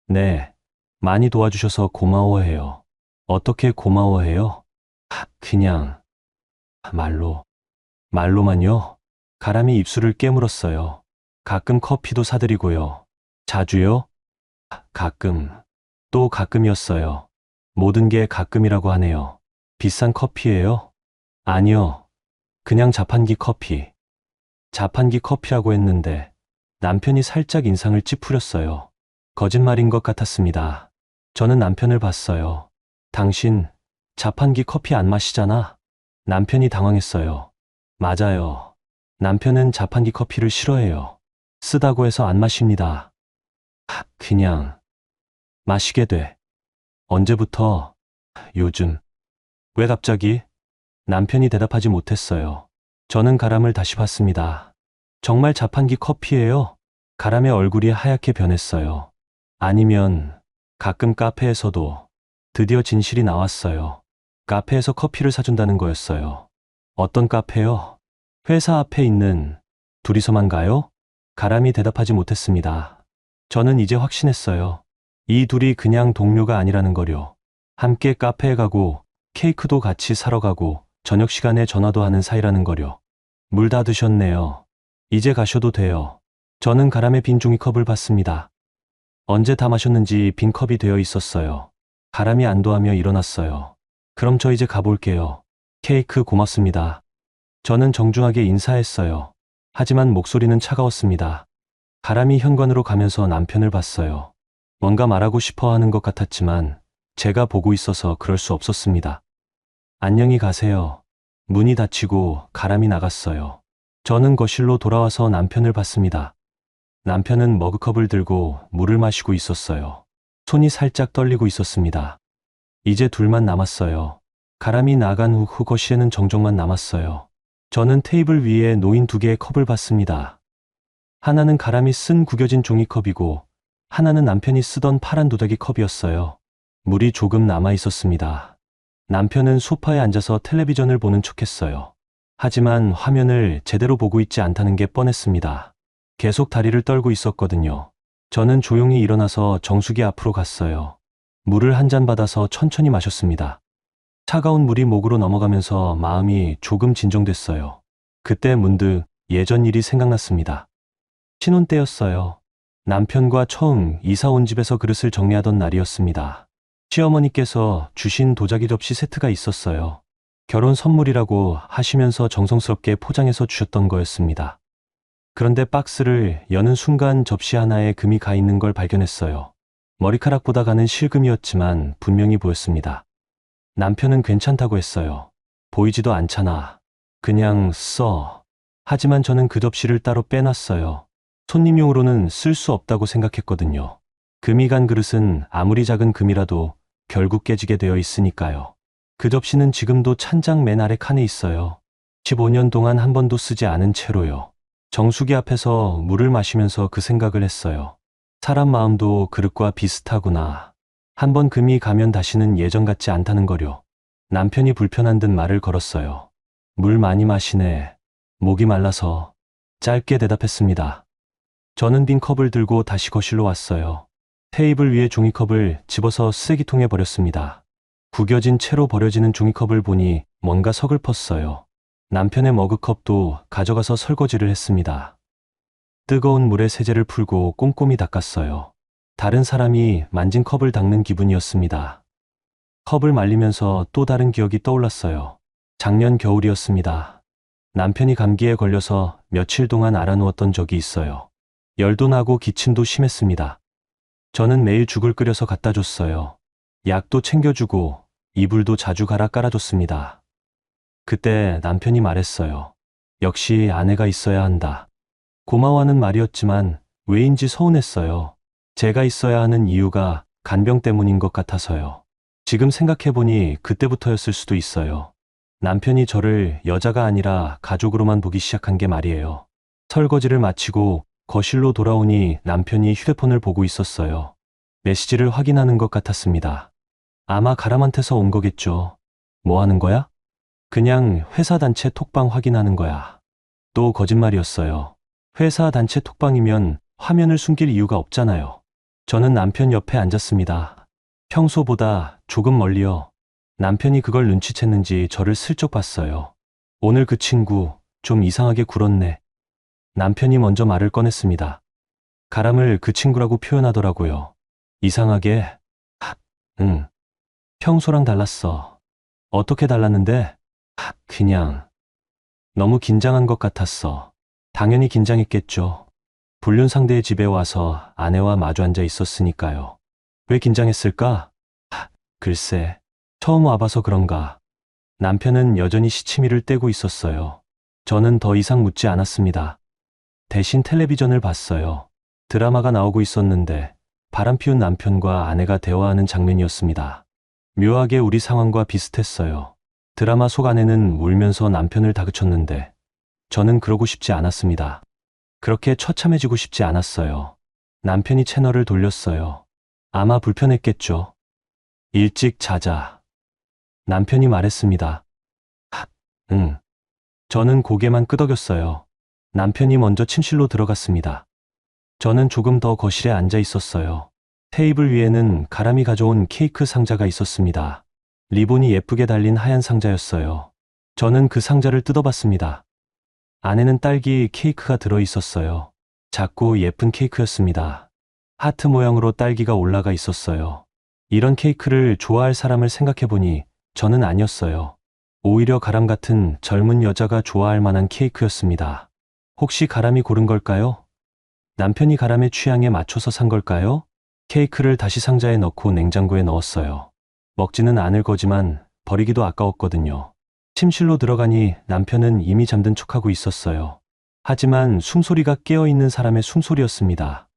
네. 많이 도와주셔서 고마워해요. 어떻게 고마워해요? 그냥 말로. 말로만요? 가람이 입술을 깨물었어요. 가끔 커피도 사드리고요. 자주요? 가끔. 또 가끔이었어요. 모든 게 가끔이라고 하네요. 비싼 커피예요? 아니요. 그냥 자판기 커피. 자판기 커피라고 했는데 남편이 살짝 인상을 찌푸렸어요. 거짓말인 것 같았습니다. 저는 남편을 봤어요. 당신 자판기 커피 안 마시잖아? 남편이 당황했어요. 맞아요. 남편은 자판기 커피를 싫어해요. 쓰다고 해서 안 마십니다. 그냥 마시게 돼. 언제부터? 요즘. 왜 갑자기? 남편이 대답하지 못했어요. 저는 가람을 다시 봤습니다. 정말 자판기 커피예요? 가람의 얼굴이 하얗게 변했어요. 아니면 가끔 카페에서도. 드디어 진실이 나왔어요. 카페에서 커피를 사준다는 거였어요. 어떤 카페요? 회사 앞에 있는. 둘이서만 가요? 가람이 대답하지 못했습니다. 저는 이제 확신했어요. 이 둘이 그냥 동료가 아니라는 거요. 함께 카페에 가고 케이크도 같이 사러 가고 저녁 시간에 전화도 하는 사이라는 거요. 물 다 드셨네요. 이제 가셔도 돼요. 저는 가람의 빈 종이컵을 봤습니다. 언제 다 마셨는지 빈 컵이 되어 있었어요. 가람이 안도하며 일어났어요. 그럼 저 이제 가볼게요. 케이크 고맙습니다. 저는 정중하게 인사했어요. 하지만 목소리는 차가웠습니다. 가람이 현관으로 가면서 남편을 봤어요. 뭔가 말하고 싶어 하는 것 같았지만 제가 보고 있어서 그럴 수 없었습니다. 안녕히 가세요. 문이 닫히고 가람이 나갔어요. 저는 거실로 돌아와서 남편을 봤습니다. 남편은 머그컵을 들고 물을 마시고 있었어요. 손이 살짝 떨리고 있었습니다. 이제 둘만 남았어요. 가람이 나간 후 거실에는 정적만 남았어요. 저는 테이블 위에 놓인 2개의 컵을 봤습니다. 하나는 가람이 쓴 구겨진 종이컵이고 하나는 남편이 쓰던 파란 도자기 컵이었어요. 물이 조금 남아 있었습니다. 남편은 소파에 앉아서 텔레비전을 보는 척했어요. 하지만 화면을 제대로 보고 있지 않다는 게 뻔했습니다. 계속 다리를 떨고 있었거든요. 저는 조용히 일어나서 정수기 앞으로 갔어요. 물을 한 잔 받아서 천천히 마셨습니다. 차가운 물이 목으로 넘어가면서 마음이 조금 진정됐어요. 그때 문득 예전 일이 생각났습니다. 신혼 때였어요. 남편과 처음 이사 온 집에서 그릇을 정리하던 날이었습니다. 시어머니께서 주신 도자기 접시 세트가 있었어요. 결혼 선물이라고 하시면서 정성스럽게 포장해서 주셨던 거였습니다. 그런데 박스를 여는 순간 접시 하나에 금이 가 있는 걸 발견했어요. 머리카락보다 가는 실금이었지만 분명히 보였습니다. 남편은 괜찮다고 했어요. 보이지도 않잖아. 그냥 써. 하지만 저는 그 접시를 따로 빼놨어요. 손님용으로는 쓸 수 없다고 생각했거든요. 금이 간 그릇은 아무리 작은 금이라도 결국 깨지게 되어 있으니까요. 그 접시는 지금도 찬장 맨 아래 칸에 있어요. 15년 동안 한 번도 쓰지 않은 채로요. 정수기 앞에서 물을 마시면서 그 생각을 했어요. 사람 마음도 그릇과 비슷하구나. 한 번 금이 가면 다시는 예전 같지 않다는 거요. 남편이 불편한 듯 말을 걸었어요. 물 많이 마시네. 목이 말라서. 짧게 대답했습니다. 저는 빈 컵을 들고 다시 거실로 왔어요. 테이블 위에 종이컵을 집어서 쓰레기통에 버렸습니다. 구겨진 채로 버려지는 종이컵을 보니 뭔가 서글펐어요. 남편의 머그컵도 가져가서 설거지를 했습니다. 뜨거운 물에 세제를 풀고 꼼꼼히 닦았어요. 다른 사람이 만진 컵을 닦는 기분이었습니다. 컵을 말리면서 또 다른 기억이 떠올랐어요. 작년 겨울이었습니다. 남편이 감기에 걸려서 며칠 동안 알아누웠던 적이 있어요. 열도 나고 기침도 심했습니다. 저는 매일 죽을 끓여서 갖다 줬어요. 약도 챙겨주고 이불도 자주 갈아 깔아줬습니다. 그때 남편이 말했어요. 역시 아내가 있어야 한다. 고마워하는 말이었지만 왜인지 서운했어요. 제가 있어야 하는 이유가 간병 때문인 것 같아서요. 지금 생각해보니 그때부터였을 수도 있어요. 남편이 저를 여자가 아니라 가족으로만 보기 시작한 게 말이에요. 설거지를 마치고 거실로 돌아오니 남편이 휴대폰을 보고 있었어요. 메시지를 확인하는 것 같았습니다. 아마 가람한테서 온 거겠죠. 뭐 하는 거야? 그냥 회사 단체 톡방 확인하는 거야. 또 거짓말이었어요. 회사 단체 톡방이면 화면을 숨길 이유가 없잖아요. 저는 남편 옆에 앉았습니다. 평소보다 조금 멀리요. 남편이 그걸 눈치챘는지 저를 슬쩍 봤어요. 오늘 그 친구 좀 이상하게 굴었네. 남편이 먼저 말을 꺼냈습니다. 가람을 그 친구라고 표현하더라고요. 이상하게? 응. 평소랑 달랐어. 어떻게 달랐는데? 그냥. 너무 긴장한 것 같았어. 당연히 긴장했겠죠. 불륜 상대의 집에 와서 아내와 마주 앉아 있었으니까요. 왜 긴장했을까? 글쎄, 처음 와봐서 그런가. 남편은 여전히 시치미를 떼고 있었어요. 저는 더 이상 묻지 않았습니다. 대신 텔레비전을 봤어요. 드라마가 나오고 있었는데 바람 피운 남편과 아내가 대화하는 장면이었습니다. 묘하게 우리 상황과 비슷했어요. 드라마 속 아내는 울면서 남편을 다그쳤는데 저는 그러고 싶지 않았습니다. 그렇게 처참해지고 싶지 않았어요. 남편이 채널을 돌렸어요. 아마 불편했겠죠. 일찍 자자. 남편이 말했습니다. 응. 저는 고개만 끄덕였어요. 남편이 먼저 침실로 들어갔습니다. 저는 조금 더 거실에 앉아 있었어요. 테이블 위에는 가람이 가져온 케이크 상자가 있었습니다. 리본이 예쁘게 달린 하얀 상자였어요. 저는 그 상자를 뜯어봤습니다. 안에는 딸기 케이크가 들어 있었어요. 작고 예쁜 케이크였습니다. 하트 모양으로 딸기가 올라가 있었어요. 이런 케이크를 좋아할 사람을 생각해보니 저는 아니었어요. 오히려 가람 같은 젊은 여자가 좋아할 만한 케이크였습니다. 혹시 가람이 고른 걸까요? 남편이 가람의 취향에 맞춰서 산 걸까요? 케이크를 다시 상자에 넣고 냉장고에 넣었어요. 먹지는 않을 거지만 버리기도 아까웠거든요. 침실로 들어가니 남편은 이미 잠든 척하고 있었어요. 하지만 숨소리가 깨어있는 사람의 숨소리였습니다.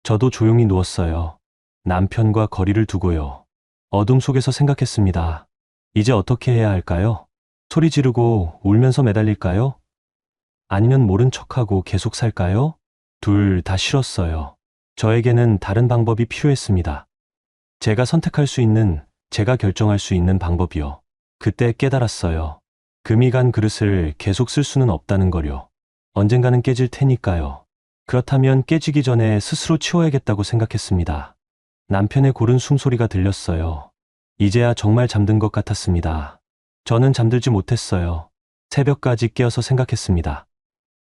저도 조용히 누웠어요. 남편과 거리를 두고요. 어둠 속에서 생각했습니다. 이제 어떻게 해야 할까요? 소리 지르고 울면서 매달릴까요? 아니면 모른 척하고 계속 살까요? 둘 다 싫었어요. 저에게는 다른 방법이 필요했습니다. 제가 선택할 수 있는, 제가 결정할 수 있는 방법이요. 그때 깨달았어요. 금이 간 그릇을 계속 쓸 수는 없다는 거요. 언젠가는 깨질 테니까요. 그렇다면 깨지기 전에 스스로 치워야겠다고 생각했습니다. 남편의 고른 숨소리가 들렸어요. 이제야 정말 잠든 것 같았습니다. 저는 잠들지 못했어요. 새벽까지 깨어서 생각했습니다.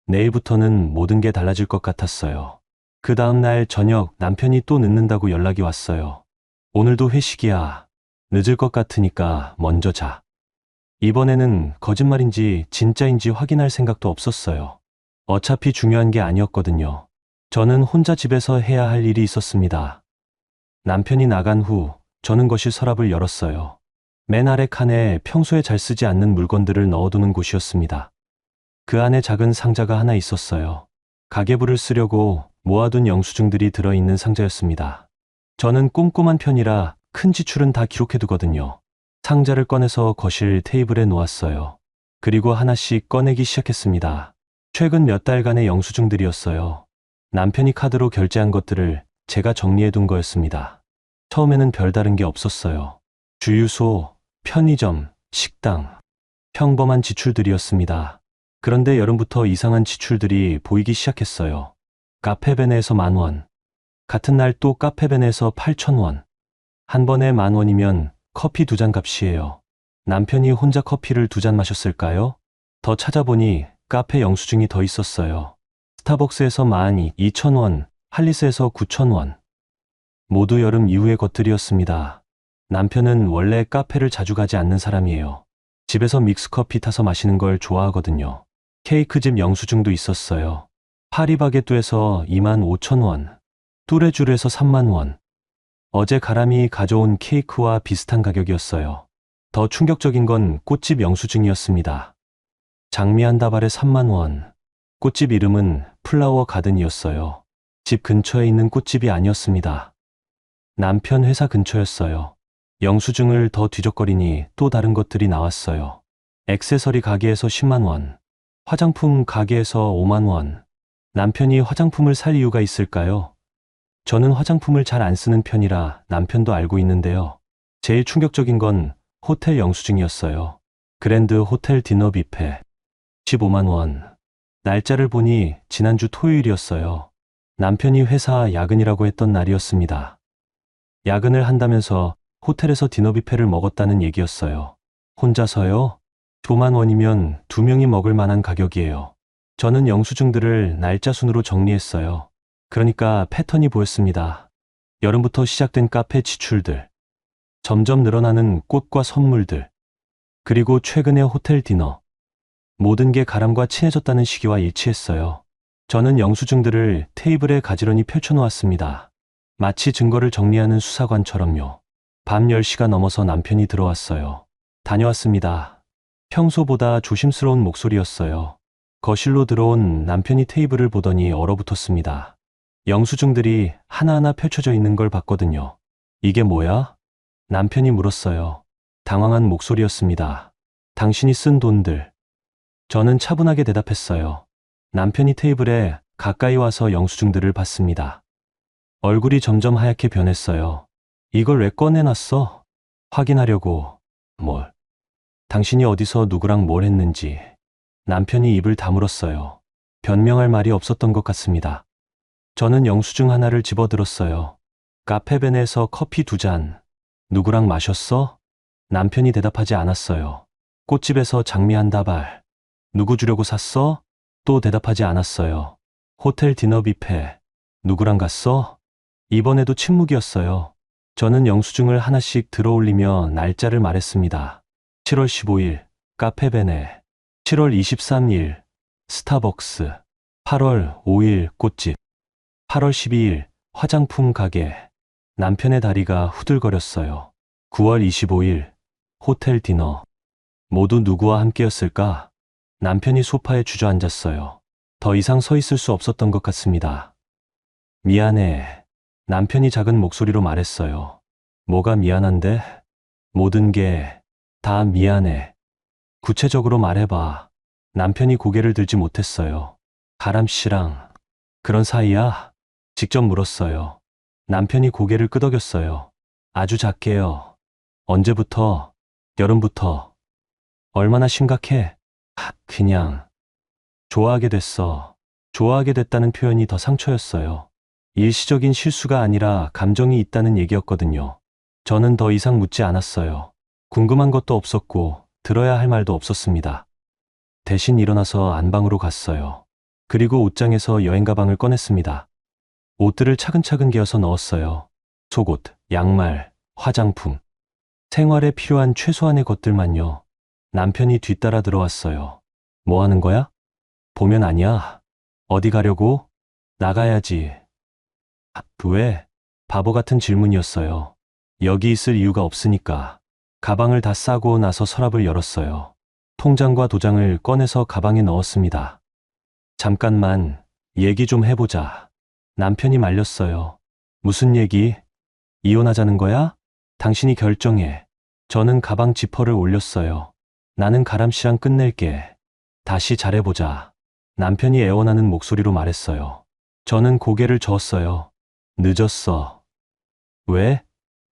내일부터는 모든 게 달라질 것 같았어요. 그 다음날 저녁 남편이 또 늦는다고 연락이 왔어요. 오늘도 회식이야. 늦을 것 같으니까 먼저 자. 이번에는 거짓말인지 진짜인지 확인할 생각도 없었어요. 어차피 중요한 게 아니었거든요. 저는 혼자 집에서 해야 할 일이 있었습니다. 남편이 나간 후 저는 거실 서랍을 열었어요. 맨 아래 칸에 평소에 잘 쓰지 않는 물건들을 넣어두는 곳이었습니다. 그 안에 작은 상자가 하나 있었어요. 가계부를 쓰려고 모아둔 영수증들이 들어있는 상자였습니다. 저는 꼼꼼한 편이라 큰 지출은 다 기록해두거든요. 상자를 꺼내서 거실 테이블에 놓았어요. 그리고 하나씩 꺼내기 시작했습니다. 최근 몇 달간의 영수증들이었어요. 남편이 카드로 결제한 것들을 제가 정리해둔 거였습니다. 처음에는 별다른 게 없었어요. 주유소, 편의점, 식당, 평범한 지출들이었습니다. 그런데 여름부터 이상한 지출들이 보이기 시작했어요. 카페베네에서 10,000원, 같은 날 또 카페베네에서 8,000원. 한 번에 10,000원이면 커피 2잔 값이에요. 남편이 혼자 커피를 2잔 마셨을까요? 더 찾아보니 카페 영수증이 더 있었어요. 스타벅스에서 12,000원, 할리스에서 9,000원. 모두 여름 이후의 것들이었습니다. 남편은 원래 카페를 자주 가지 않는 사람이에요. 집에서 믹스커피 타서 마시는 걸 좋아하거든요. 케이크집 영수증도 있었어요. 파리바게뚜에서 25,000원, 뚜레쥬르에서 30,000원. 어제 가람이 가져온 케이크와 비슷한 가격이었어요. 더 충격적인 건 꽃집 영수증이었습니다. 장미 한 다발에 30,000원. 꽃집 이름은 플라워 가든이었어요. 집 근처에 있는 꽃집이 아니었습니다. 남편 회사 근처였어요. 영수증을 더 뒤적거리니 또 다른 것들이 나왔어요. 액세서리 가게에서 100,000원, 화장품 가게에서 50,000원. 남편이 화장품을 살 이유가 있을까요? 저는 화장품을 잘 안 쓰는 편이라 남편도 알고 있는데요. 제일 충격적인 건 호텔 영수증이었어요. 그랜드 호텔 디너 뷔페 15,000원. 날짜를 보니 지난주 토요일이었어요. 남편이 회사 야근이라고 했던 날이었습니다. 야근을 한다면서 호텔에서 디너 뷔페를 먹었다는 얘기였어요. 혼자서요? 50,000원이면 2명이 먹을 만한 가격이에요. 저는 영수증들을 날짜 순으로 정리했어요. 그러니까 패턴이 보였습니다. 여름부터 시작된 카페 지출들, 점점 늘어나는 꽃과 선물들, 그리고 최근의 호텔 디너. 모든 게 가람과 친해졌다는 시기와 일치했어요. 저는 영수증들을 테이블에 가지런히 펼쳐놓았습니다. 마치 증거를 정리하는 수사관처럼요. 밤 10시가 넘어서 남편이 들어왔어요. 다녀왔습니다. 평소보다 조심스러운 목소리였어요. 거실로 들어온 남편이 테이블을 보더니 얼어붙었습니다. 영수증들이 하나하나 펼쳐져 있는 걸 봤거든요. 이게 뭐야? 남편이 물었어요. 당황한 목소리였습니다. 당신이 쓴 돈들. 저는 차분하게 대답했어요. 남편이 테이블에 가까이 와서 영수증들을 봤습니다. 얼굴이 점점 하얗게 변했어요. 이걸 왜 꺼내놨어? 확인하려고. 뭘? 당신이 어디서 누구랑 뭘 했는지. 남편이 입을 다물었어요. 변명할 말이 없었던 것 같습니다. 저는 영수증 하나를 집어들었어요. 카페벤에서 커피 2잔. 누구랑 마셨어? 남편이 대답하지 않았어요. 꽃집에서 장미 한 다발. 누구 주려고 샀어? 또 대답하지 않았어요. 호텔 디너 뷔페. 누구랑 갔어? 이번에도 침묵이었어요. 저는 영수증을 하나씩 들어올리며 날짜를 말했습니다. 7월 15일 카페베네, 7월 23일 스타벅스, 8월 5일 꽃집, 8월 12일 화장품 가게. 남편의 다리가 후들거렸어요. 9월 25일 호텔 디너. 모두 누구와 함께였을까? 남편이 소파에 주저앉았어요. 더 이상 서 있을 수 없었던 것 같습니다. 미안해. 남편이 작은 목소리로 말했어요. 뭐가 미안한데? 모든 게 다 미안해. 구체적으로 말해봐. 남편이 고개를 들지 못했어요. 가람 씨랑 그런 사이야? 직접 물었어요. 남편이 고개를 끄덕였어요. 아주 작게요. 언제부터? 여름부터. 얼마나 심각해? 그냥 좋아하게 됐어. 좋아하게 됐다는 표현이 더 상처였어요. 일시적인 실수가 아니라 감정이 있다는 얘기였거든요. 저는 더 이상 묻지 않았어요. 궁금한 것도 없었고 들어야 할 말도 없었습니다. 대신 일어나서 안방으로 갔어요. 그리고 옷장에서 여행 가방을 꺼냈습니다. 옷들을 차근차근 개어서 넣었어요. 속옷, 양말, 화장품. 생활에 필요한 최소한의 것들만요. 남편이 뒤따라 들어왔어요. 뭐 하는 거야? 보면 아니야. 어디 가려고? 나가야지. 왜? 바보 같은 질문이었어요. 여기 있을 이유가 없으니까. 가방을 다 싸고 나서 서랍을 열었어요. 통장과 도장을 꺼내서 가방에 넣었습니다. 잠깐만, 얘기 좀 해보자. 남편이 말렸어요. 무슨 얘기? 이혼하자는 거야? 당신이 결정해. 저는 가방 지퍼를 올렸어요. 나는 가람 씨랑 끝낼게. 다시 잘해보자. 남편이 애원하는 목소리로 말했어요. 저는 고개를 저었어요. 늦었어. 왜?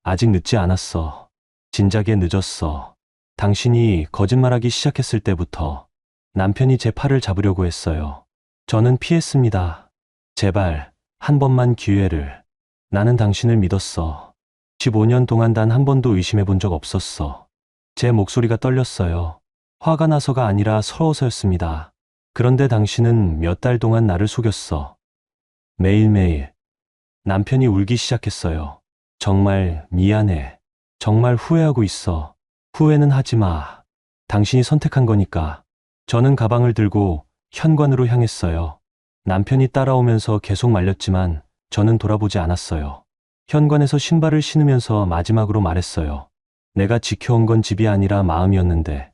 아직 늦지 않았어. 진작에 늦었어. 당신이 거짓말하기 시작했을 때부터 남편이 제 팔을 잡으려고 했어요. 저는 피했습니다. 제발, 한 번만 기회를. 나는 당신을 믿었어. 15년 동안 단 한 번도 의심해 본 적 없었어. 제 목소리가 떨렸어요. 화가 나서가 아니라 서러워서였습니다. 그런데 당신은 몇 달 동안 나를 속였어. 매일매일. 남편이 울기 시작했어요. 정말 미안해. 정말 후회하고 있어. 후회는 하지 마. 당신이 선택한 거니까. 저는 가방을 들고 현관으로 향했어요. 남편이 따라오면서 계속 말렸지만 저는 돌아보지 않았어요. 현관에서 신발을 신으면서 마지막으로 말했어요. 내가 지켜온 건 집이 아니라 마음이었는데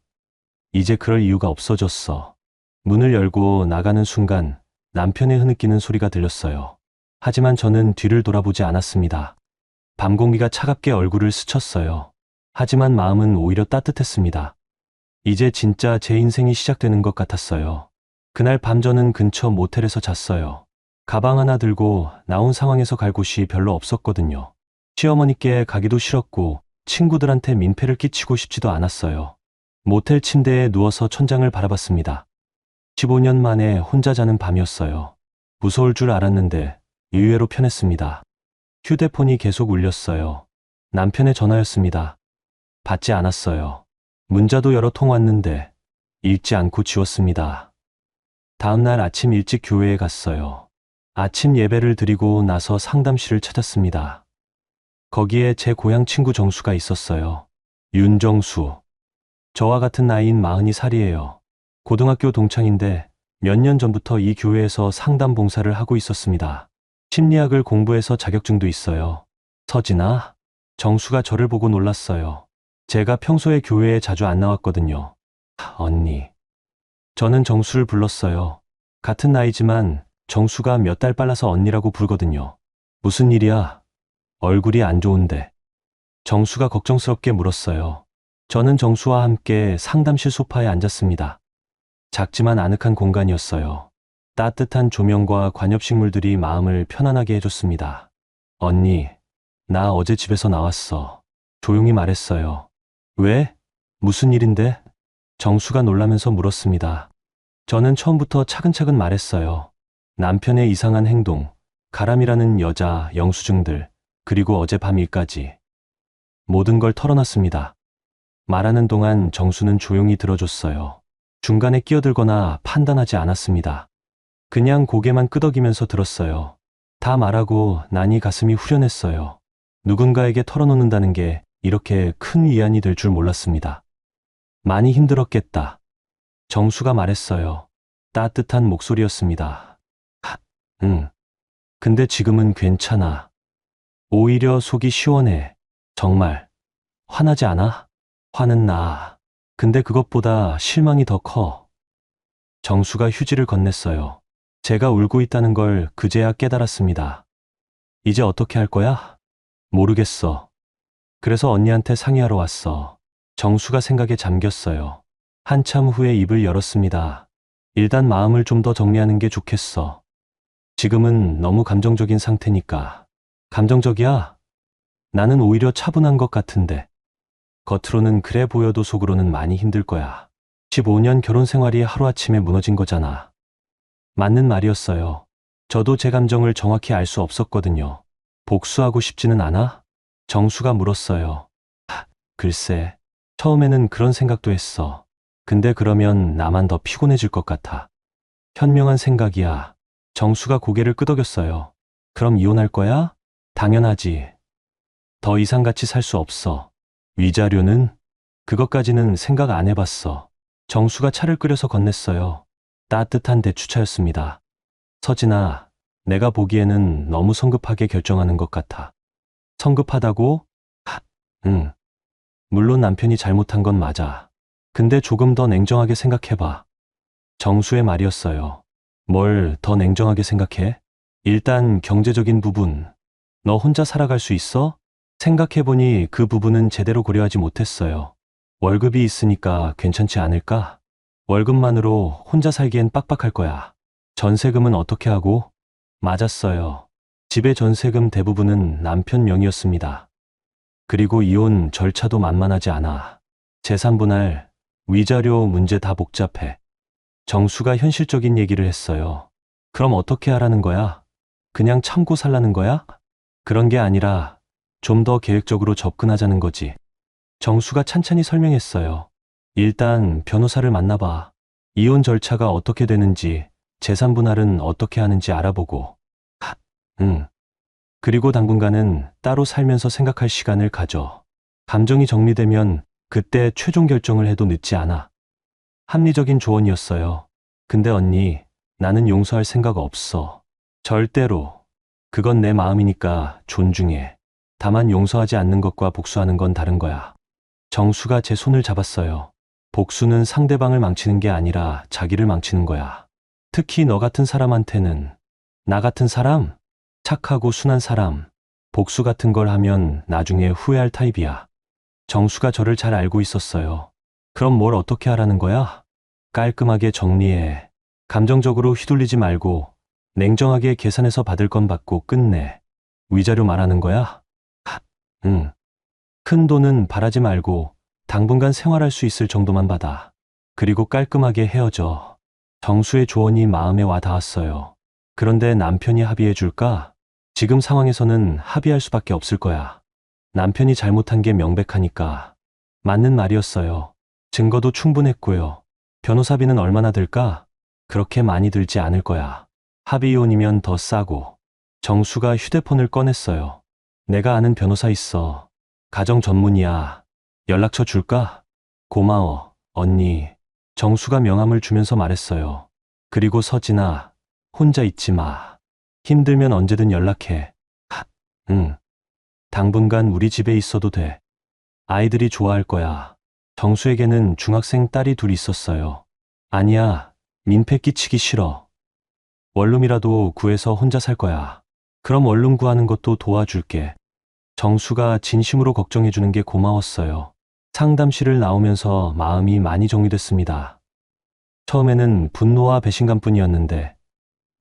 이제 그럴 이유가 없어졌어. 문을 열고 나가는 순간 남편의 흐느끼는 소리가 들렸어요. 하지만 저는 뒤를 돌아보지 않았습니다. 밤 공기가 차갑게 얼굴을 스쳤어요. 하지만 마음은 오히려 따뜻했습니다. 이제 진짜 제 인생이 시작되는 것 같았어요. 그날 밤 저는 근처 모텔에서 잤어요. 가방 하나 들고 나온 상황에서 갈 곳이 별로 없었거든요. 시어머니께 가기도 싫었고 친구들한테 민폐를 끼치고 싶지도 않았어요. 모텔 침대에 누워서 천장을 바라봤습니다. 15년 만에 혼자 자는 밤이었어요. 무서울 줄 알았는데 의외로 편했습니다. 휴대폰이 계속 울렸어요. 남편의 전화였습니다. 받지 않았어요. 문자도 여러 통 왔는데 읽지 않고 지웠습니다. 다음 날 아침 일찍 교회에 갔어요. 아침 예배를 드리고 나서 상담실을 찾았습니다. 거기에 제 고향 친구 정수가 있었어요. 윤정수. 저와 같은 나이인 40살이에요. 고등학교 동창인데 몇 년 전부터 이 교회에서 상담 봉사를 하고 있었습니다. 심리학을 공부해서 자격증도 있어요. 서진아? 정수가 저를 보고 놀랐어요. 제가 평소에 교회에 자주 안 나왔거든요. 언니. 저는 정수를 불렀어요. 같은 나이지만 정수가 몇 달 빨라서 언니라고 부르거든요. 무슨 일이야? 얼굴이 안 좋은데. 정수가 걱정스럽게 물었어요. 저는 정수와 함께 상담실 소파에 앉았습니다. 작지만 아늑한 공간이었어요. 따뜻한 조명과 관엽식물들이 마음을 편안하게 해줬습니다. 언니, 나 어제 집에서 나왔어. 조용히 말했어요. 왜? 무슨 일인데? 정수가 놀라면서 물었습니다. 저는 처음부터 차근차근 말했어요. 남편의 이상한 행동, 가람이라는 여자, 영수증들, 그리고 어젯밤 일까지. 모든 걸 털어놨습니다. 말하는 동안 정수는 조용히 들어줬어요. 중간에 끼어들거나 판단하지 않았습니다. 그냥 고개만 끄덕이면서 들었어요. 다 말하고 나니 가슴이 후련했어요. 누군가에게 털어놓는다는 게 이렇게 큰 위안이 될 줄 몰랐습니다. 많이 힘들었겠다. 정수가 말했어요. 따뜻한 목소리였습니다. 응. 근데 지금은 괜찮아. 오히려 속이 시원해. 정말. 화나지 않아? 화는 나. 근데 그것보다 실망이 더 커. 정수가 휴지를 건넸어요. 제가 울고 있다는 걸 그제야 깨달았습니다. 이제 어떻게 할 거야? 모르겠어. 그래서 언니한테 상의하러 왔어. 정수가 생각에 잠겼어요. 한참 후에 입을 열었습니다. 일단 마음을 좀 더 정리하는 게 좋겠어. 지금은 너무 감정적인 상태니까. 감정적이야? 나는 오히려 차분한 것 같은데. 겉으로는 그래 보여도 속으로는 많이 힘들 거야. 15년 결혼 생활이 하루아침에 무너진 거잖아. 맞는 말이었어요. 저도 제 감정을 정확히 알 수 없었거든요. 복수하고 싶지는 않아? 정수가 물었어요. 글쎄, 처음에는 그런 생각도 했어. 근데 그러면 나만 더 피곤해질 것 같아. 현명한 생각이야. 정수가 고개를 끄덕였어요. 그럼 이혼할 거야? 당연하지. 더 이상 같이 살 수 없어. 위자료는? 그것까지는 생각 안 해봤어. 정수가 차를 끓여서 건넸어요. 따뜻한 대추차였습니다. 서진아, 내가 보기에는 너무 성급하게 결정하는 것 같아. 성급하다고? 응. 물론 남편이 잘못한 건 맞아. 근데 조금 더 냉정하게 생각해봐. 정수의 말이었어요. 뭘 더 냉정하게 생각해? 일단 경제적인 부분. 너 혼자 살아갈 수 있어? 생각해보니 그 부분은 제대로 고려하지 못했어요. 월급이 있으니까 괜찮지 않을까? 월급만으로 혼자 살기엔 빡빡할 거야. 전세금은 어떻게 하고? 맞았어요. 집의 전세금 대부분은 남편 명의였습니다. 그리고 이혼 절차도 만만하지 않아. 재산 분할, 위자료 문제 다 복잡해. 정수가 현실적인 얘기를 했어요. 그럼 어떻게 하라는 거야? 그냥 참고 살라는 거야? 그런 게 아니라 좀 더 계획적으로 접근하자는 거지. 정수가 찬찬히 설명했어요. 일단 변호사를 만나봐. 이혼 절차가 어떻게 되는지, 재산 분할은 어떻게 하는지 알아보고. 응. 그리고 당분간은 따로 살면서 생각할 시간을 가져. 감정이 정리되면 그때 최종 결정을 해도 늦지 않아. 합리적인 조언이었어요. 근데 언니, 나는 용서할 생각 없어. 절대로. 그건 내 마음이니까 존중해. 다만 용서하지 않는 것과 복수하는 건 다른 거야. 정수가 제 손을 잡았어요. 복수는 상대방을 망치는 게 아니라 자기를 망치는 거야. 특히 너 같은 사람한테는. 나 같은 사람? 착하고 순한 사람. 복수 같은 걸 하면 나중에 후회할 타입이야. 정수가 저를 잘 알고 있었어요. 그럼 뭘 어떻게 하라는 거야? 깔끔하게 정리해. 감정적으로 휘둘리지 말고 냉정하게 계산해서 받을 건 받고 끝내. 위자료 말하는 거야? 응. 큰 돈은 바라지 말고 당분간 생활할 수 있을 정도만 받아. 그리고 깔끔하게 헤어져. 정수의 조언이 마음에 와 닿았어요. 그런데 남편이 합의해 줄까? 지금 상황에서는 합의할 수밖에 없을 거야. 남편이 잘못한 게 명백하니까. 맞는 말이었어요. 증거도 충분했고요. 변호사비는 얼마나 들까? 그렇게 많이 들지 않을 거야. 합의 이혼이면 더 싸고. 정수가 휴대폰을 꺼냈어요. 내가 아는 변호사 있어. 가정 전문이야. 연락처 줄까? 고마워, 언니. 정수가 명함을 주면서 말했어요. 그리고 서진아, 혼자 있지 마. 힘들면 언제든 연락해. 응. 당분간 우리 집에 있어도 돼. 아이들이 좋아할 거야. 정수에게는 중학생 딸이 둘 있었어요. 아니야, 민폐 끼치기 싫어. 원룸이라도 구해서 혼자 살 거야. 그럼 원룸 구하는 것도 도와줄게. 정수가 진심으로 걱정해주는 게 고마웠어요. 상담실을 나오면서 마음이 많이 정리됐습니다. 처음에는 분노와 배신감뿐이었는데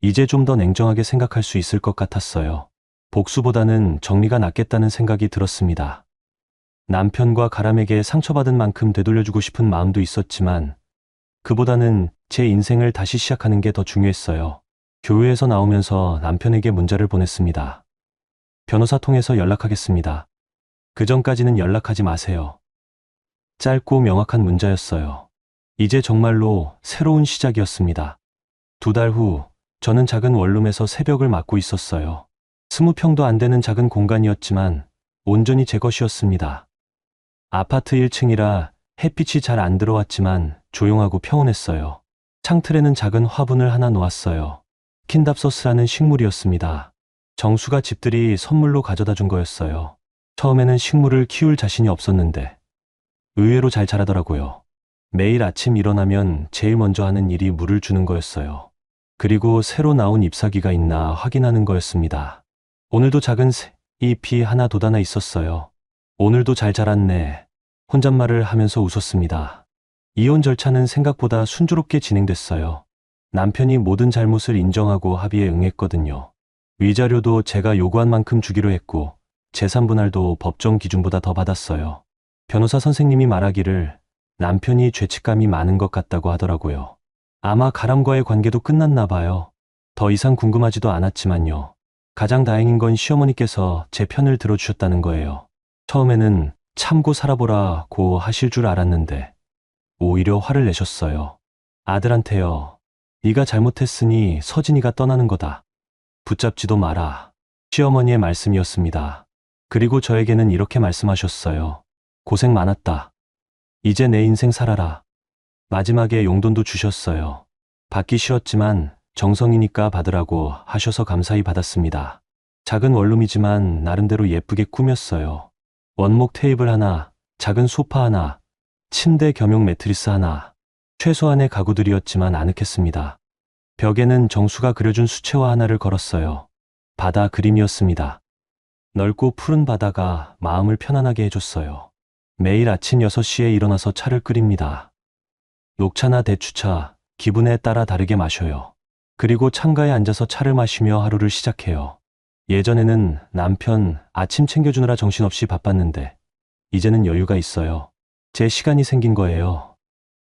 이제 좀 더 냉정하게 생각할 수 있을 것 같았어요. 복수보다는 정리가 낫겠다는 생각이 들었습니다. 남편과 가람에게 상처받은 만큼 되돌려주고 싶은 마음도 있었지만 그보다는 제 인생을 다시 시작하는 게 더 중요했어요. 교회에서 나오면서 남편에게 문자를 보냈습니다. 변호사 통해서 연락하겠습니다. 그 전까지는 연락하지 마세요. 짧고 명확한 문자였어요. 이제 정말로 새로운 시작이었습니다. 2달 후, 저는 작은 원룸에서 새벽을 맞고 있었어요. 20평도 안 되는 작은 공간이었지만 온전히 제 것이었습니다. 아파트 1층이라 햇빛이 잘 안 들어왔지만 조용하고 평온했어요. 창틀에는 작은 화분을 하나 놓았어요. 킨답서스라는 식물이었습니다. 정수가 집들이 선물로 가져다 준 거였어요. 처음에는 식물을 키울 자신이 없었는데 의외로 잘 자라더라고요. 매일 아침 일어나면 제일 먼저 하는 일이 물을 주는 거였어요. 그리고 새로 나온 잎사귀가 있나 확인하는 거였습니다. 오늘도 작은 잎이 하나 돋아나 있었어요. 오늘도 잘 자랐네. 혼잣말을 하면서 웃었습니다. 이혼 절차는 생각보다 순조롭게 진행됐어요. 남편이 모든 잘못을 인정하고 합의에 응했거든요. 위자료도 제가 요구한 만큼 주기로 했고 재산 분할도 법정 기준보다 더 받았어요. 변호사 선생님이 말하기를 남편이 죄책감이 많은 것 같다고 하더라고요. 아마 가람과의 관계도 끝났나 봐요. 더 이상 궁금하지도 않았지만요. 가장 다행인 건 시어머니께서 제 편을 들어주셨다는 거예요. 처음에는 참고 살아보라고 하실 줄 알았는데 오히려 화를 내셨어요. 아들한테요. 네가 잘못했으니 서진이가 떠나는 거다. 붙잡지도 마라. 시어머니의 말씀이었습니다. 그리고 저에게는 이렇게 말씀하셨어요. 고생 많았다. 이제 내 인생 살아라. 마지막에 용돈도 주셨어요. 받기 싫었지만 정성이니까 받으라고 하셔서 감사히 받았습니다. 작은 원룸이지만 나름대로 예쁘게 꾸몄어요. 원목 테이블 하나, 작은 소파 하나, 침대 겸용 매트리스 하나. 최소한의 가구들이었지만 아늑했습니다. 벽에는 정수가 그려준 수채화 하나를 걸었어요. 바다 그림이었습니다. 넓고 푸른 바다가 마음을 편안하게 해줬어요. 매일 아침 6시에 일어나서 차를 끓입니다. 녹차나 대추차, 기분에 따라 다르게 마셔요. 그리고 창가에 앉아서 차를 마시며 하루를 시작해요. 예전에는 남편 아침 챙겨주느라 정신없이 바빴는데 이제는 여유가 있어요. 제 시간이 생긴 거예요.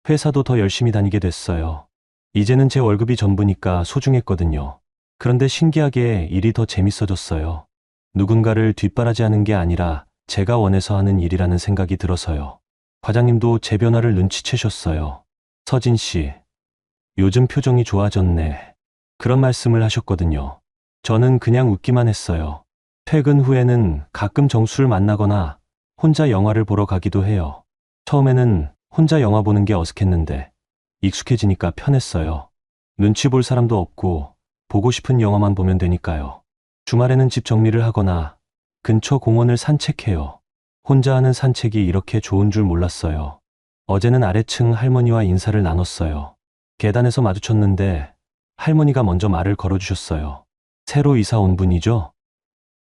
회사도 더 열심히 다니게 됐어요. 이제는 제 월급이 전부니까 소중했거든요. 그런데 신기하게 일이 더 재밌어졌어요. 누군가를 뒷바라지하는 게 아니라 제가 원해서 하는 일이라는 생각이 들어서요. 과장님도 제 변화를 눈치채셨어요. 서진 씨, 요즘 표정이 좋아졌네. 그런 말씀을 하셨거든요. 저는 그냥 웃기만 했어요. 퇴근 후에는 가끔 정수를 만나거나 혼자 영화를 보러 가기도 해요. 처음에는 혼자 영화 보는 게 어색했는데 익숙해지니까 편했어요. 눈치 볼 사람도 없고 보고 싶은 영화만 보면 되니까요. 주말에는 집 정리를 하거나 근처 공원을 산책해요. 혼자 하는 산책이 이렇게 좋은 줄 몰랐어요. 어제는 아래층 할머니와 인사를 나눴어요. 계단에서 마주쳤는데 할머니가 먼저 말을 걸어주셨어요. 새로 이사 온 분이죠?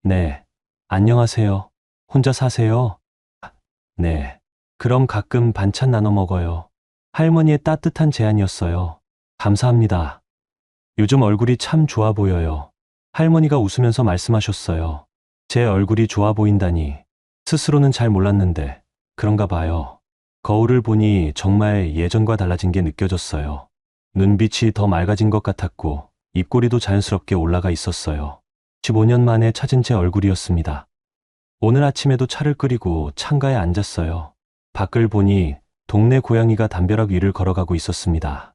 네. 안녕하세요. 혼자 사세요? 네. 그럼 가끔 반찬 나눠 먹어요. 할머니의 따뜻한 제안이었어요. 감사합니다. 요즘 얼굴이 참 좋아 보여요. 할머니가 웃으면서 말씀하셨어요. 제 얼굴이 좋아 보인다니. 스스로는 잘 몰랐는데 그런가 봐요. 거울을 보니 정말 예전과 달라진 게 느껴졌어요. 눈빛이 더 맑아진 것 같았고 입꼬리도 자연스럽게 올라가 있었어요. 15년 만에 찾은 제 얼굴이었습니다. 오늘 아침에도 차를 끓이고 창가에 앉았어요. 밖을 보니 동네 고양이가 담벼락 위를 걸어가고 있었습니다.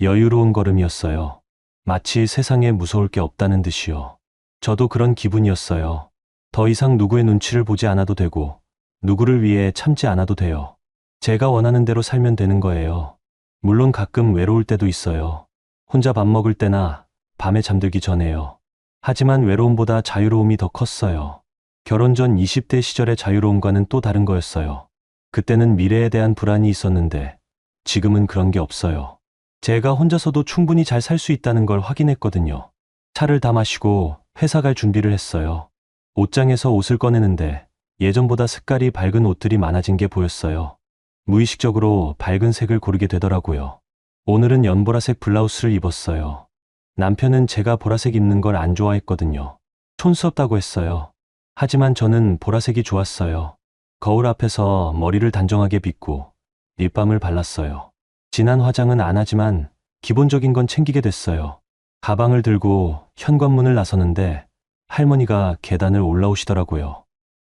여유로운 걸음이었어요. 마치 세상에 무서울 게 없다는 듯이요. 저도 그런 기분이었어요. 더 이상 누구의 눈치를 보지 않아도 되고 누구를 위해 참지 않아도 돼요. 제가 원하는 대로 살면 되는 거예요. 물론 가끔 외로울 때도 있어요. 혼자 밥 먹을 때나 밤에 잠들기 전에요. 하지만 외로움보다 자유로움이 더 컸어요. 결혼 전 20대 시절의 자유로움과는 또 다른 거였어요. 그때는 미래에 대한 불안이 있었는데 지금은 그런 게 없어요. 제가 혼자서도 충분히 잘 살 수 있다는 걸 확인했거든요. 차를 다 마시고 회사 갈 준비를 했어요. 옷장에서 옷을 꺼내는데 예전보다 색깔이 밝은 옷들이 많아진 게 보였어요. 무의식적으로 밝은 색을 고르게 되더라고요. 오늘은 연보라색 블라우스를 입었어요. 남편은 제가 보라색 입는 걸 안 좋아했거든요. 촌스럽다고 했어요. 하지만 저는 보라색이 좋았어요. 거울 앞에서 머리를 단정하게 빗고 립밤을 발랐어요. 진한 화장은 안 하지만 기본적인 건 챙기게 됐어요. 가방을 들고 현관문을 나서는데 할머니가 계단을 올라오시더라고요.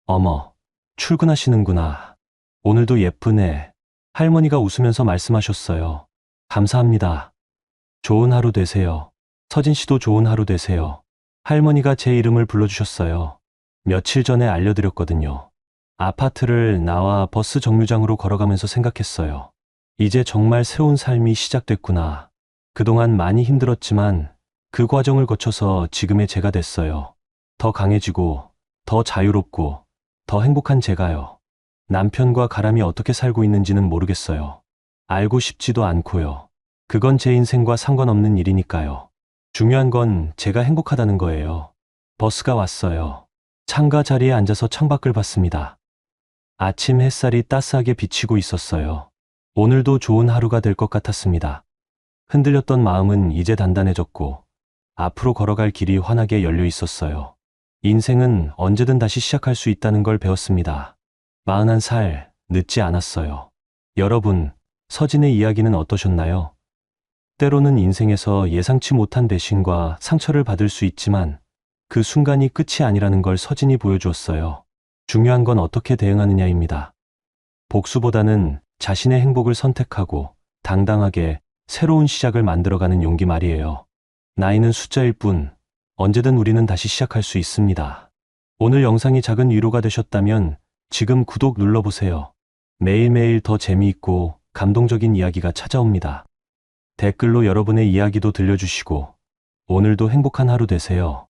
어머, 출근하시는구나. 오늘도 예쁘네. 할머니가 웃으면서 말씀하셨어요. 감사합니다. 좋은 하루 되세요. 서진 씨도 좋은 하루 되세요. 할머니가 제 이름을 불러주셨어요. 며칠 전에 알려드렸거든요. 아파트를 나와 버스 정류장으로 걸어가면서 생각했어요. 이제 정말 새로운 삶이 시작됐구나. 그동안 많이 힘들었지만 그 과정을 거쳐서 지금의 제가 됐어요. 더 강해지고, 더 자유롭고, 더 행복한 제가요. 남편과 가람이 어떻게 살고 있는지는 모르겠어요. 알고 싶지도 않고요. 그건 제 인생과 상관없는 일이니까요. 중요한 건 제가 행복하다는 거예요. 버스가 왔어요. 창가 자리에 앉아서 창밖을 봤습니다. 아침 햇살이 따스하게 비치고 있었어요. 오늘도 좋은 하루가 될 것 같았습니다. 흔들렸던 마음은 이제 단단해졌고 앞으로 걸어갈 길이 환하게 열려 있었어요. 인생은 언제든 다시 시작할 수 있다는 걸 배웠습니다. 41살, 늦지 않았어요. 여러분, 서진의 이야기는 어떠셨나요? 때로는 인생에서 예상치 못한 배신과 상처를 받을 수 있지만 그 순간이 끝이 아니라는 걸 서진이 보여주었어요. 중요한 건 어떻게 대응하느냐입니다. 복수보다는 자신의 행복을 선택하고 당당하게 새로운 시작을 만들어가는 용기 말이에요. 나이는 숫자일 뿐 언제든 우리는 다시 시작할 수 있습니다. 오늘 영상이 작은 위로가 되셨다면 지금 구독 눌러보세요. 매일매일 더 재미있고 감동적인 이야기가 찾아옵니다. 댓글로 여러분의 이야기도 들려주시고 오늘도 행복한 하루 되세요.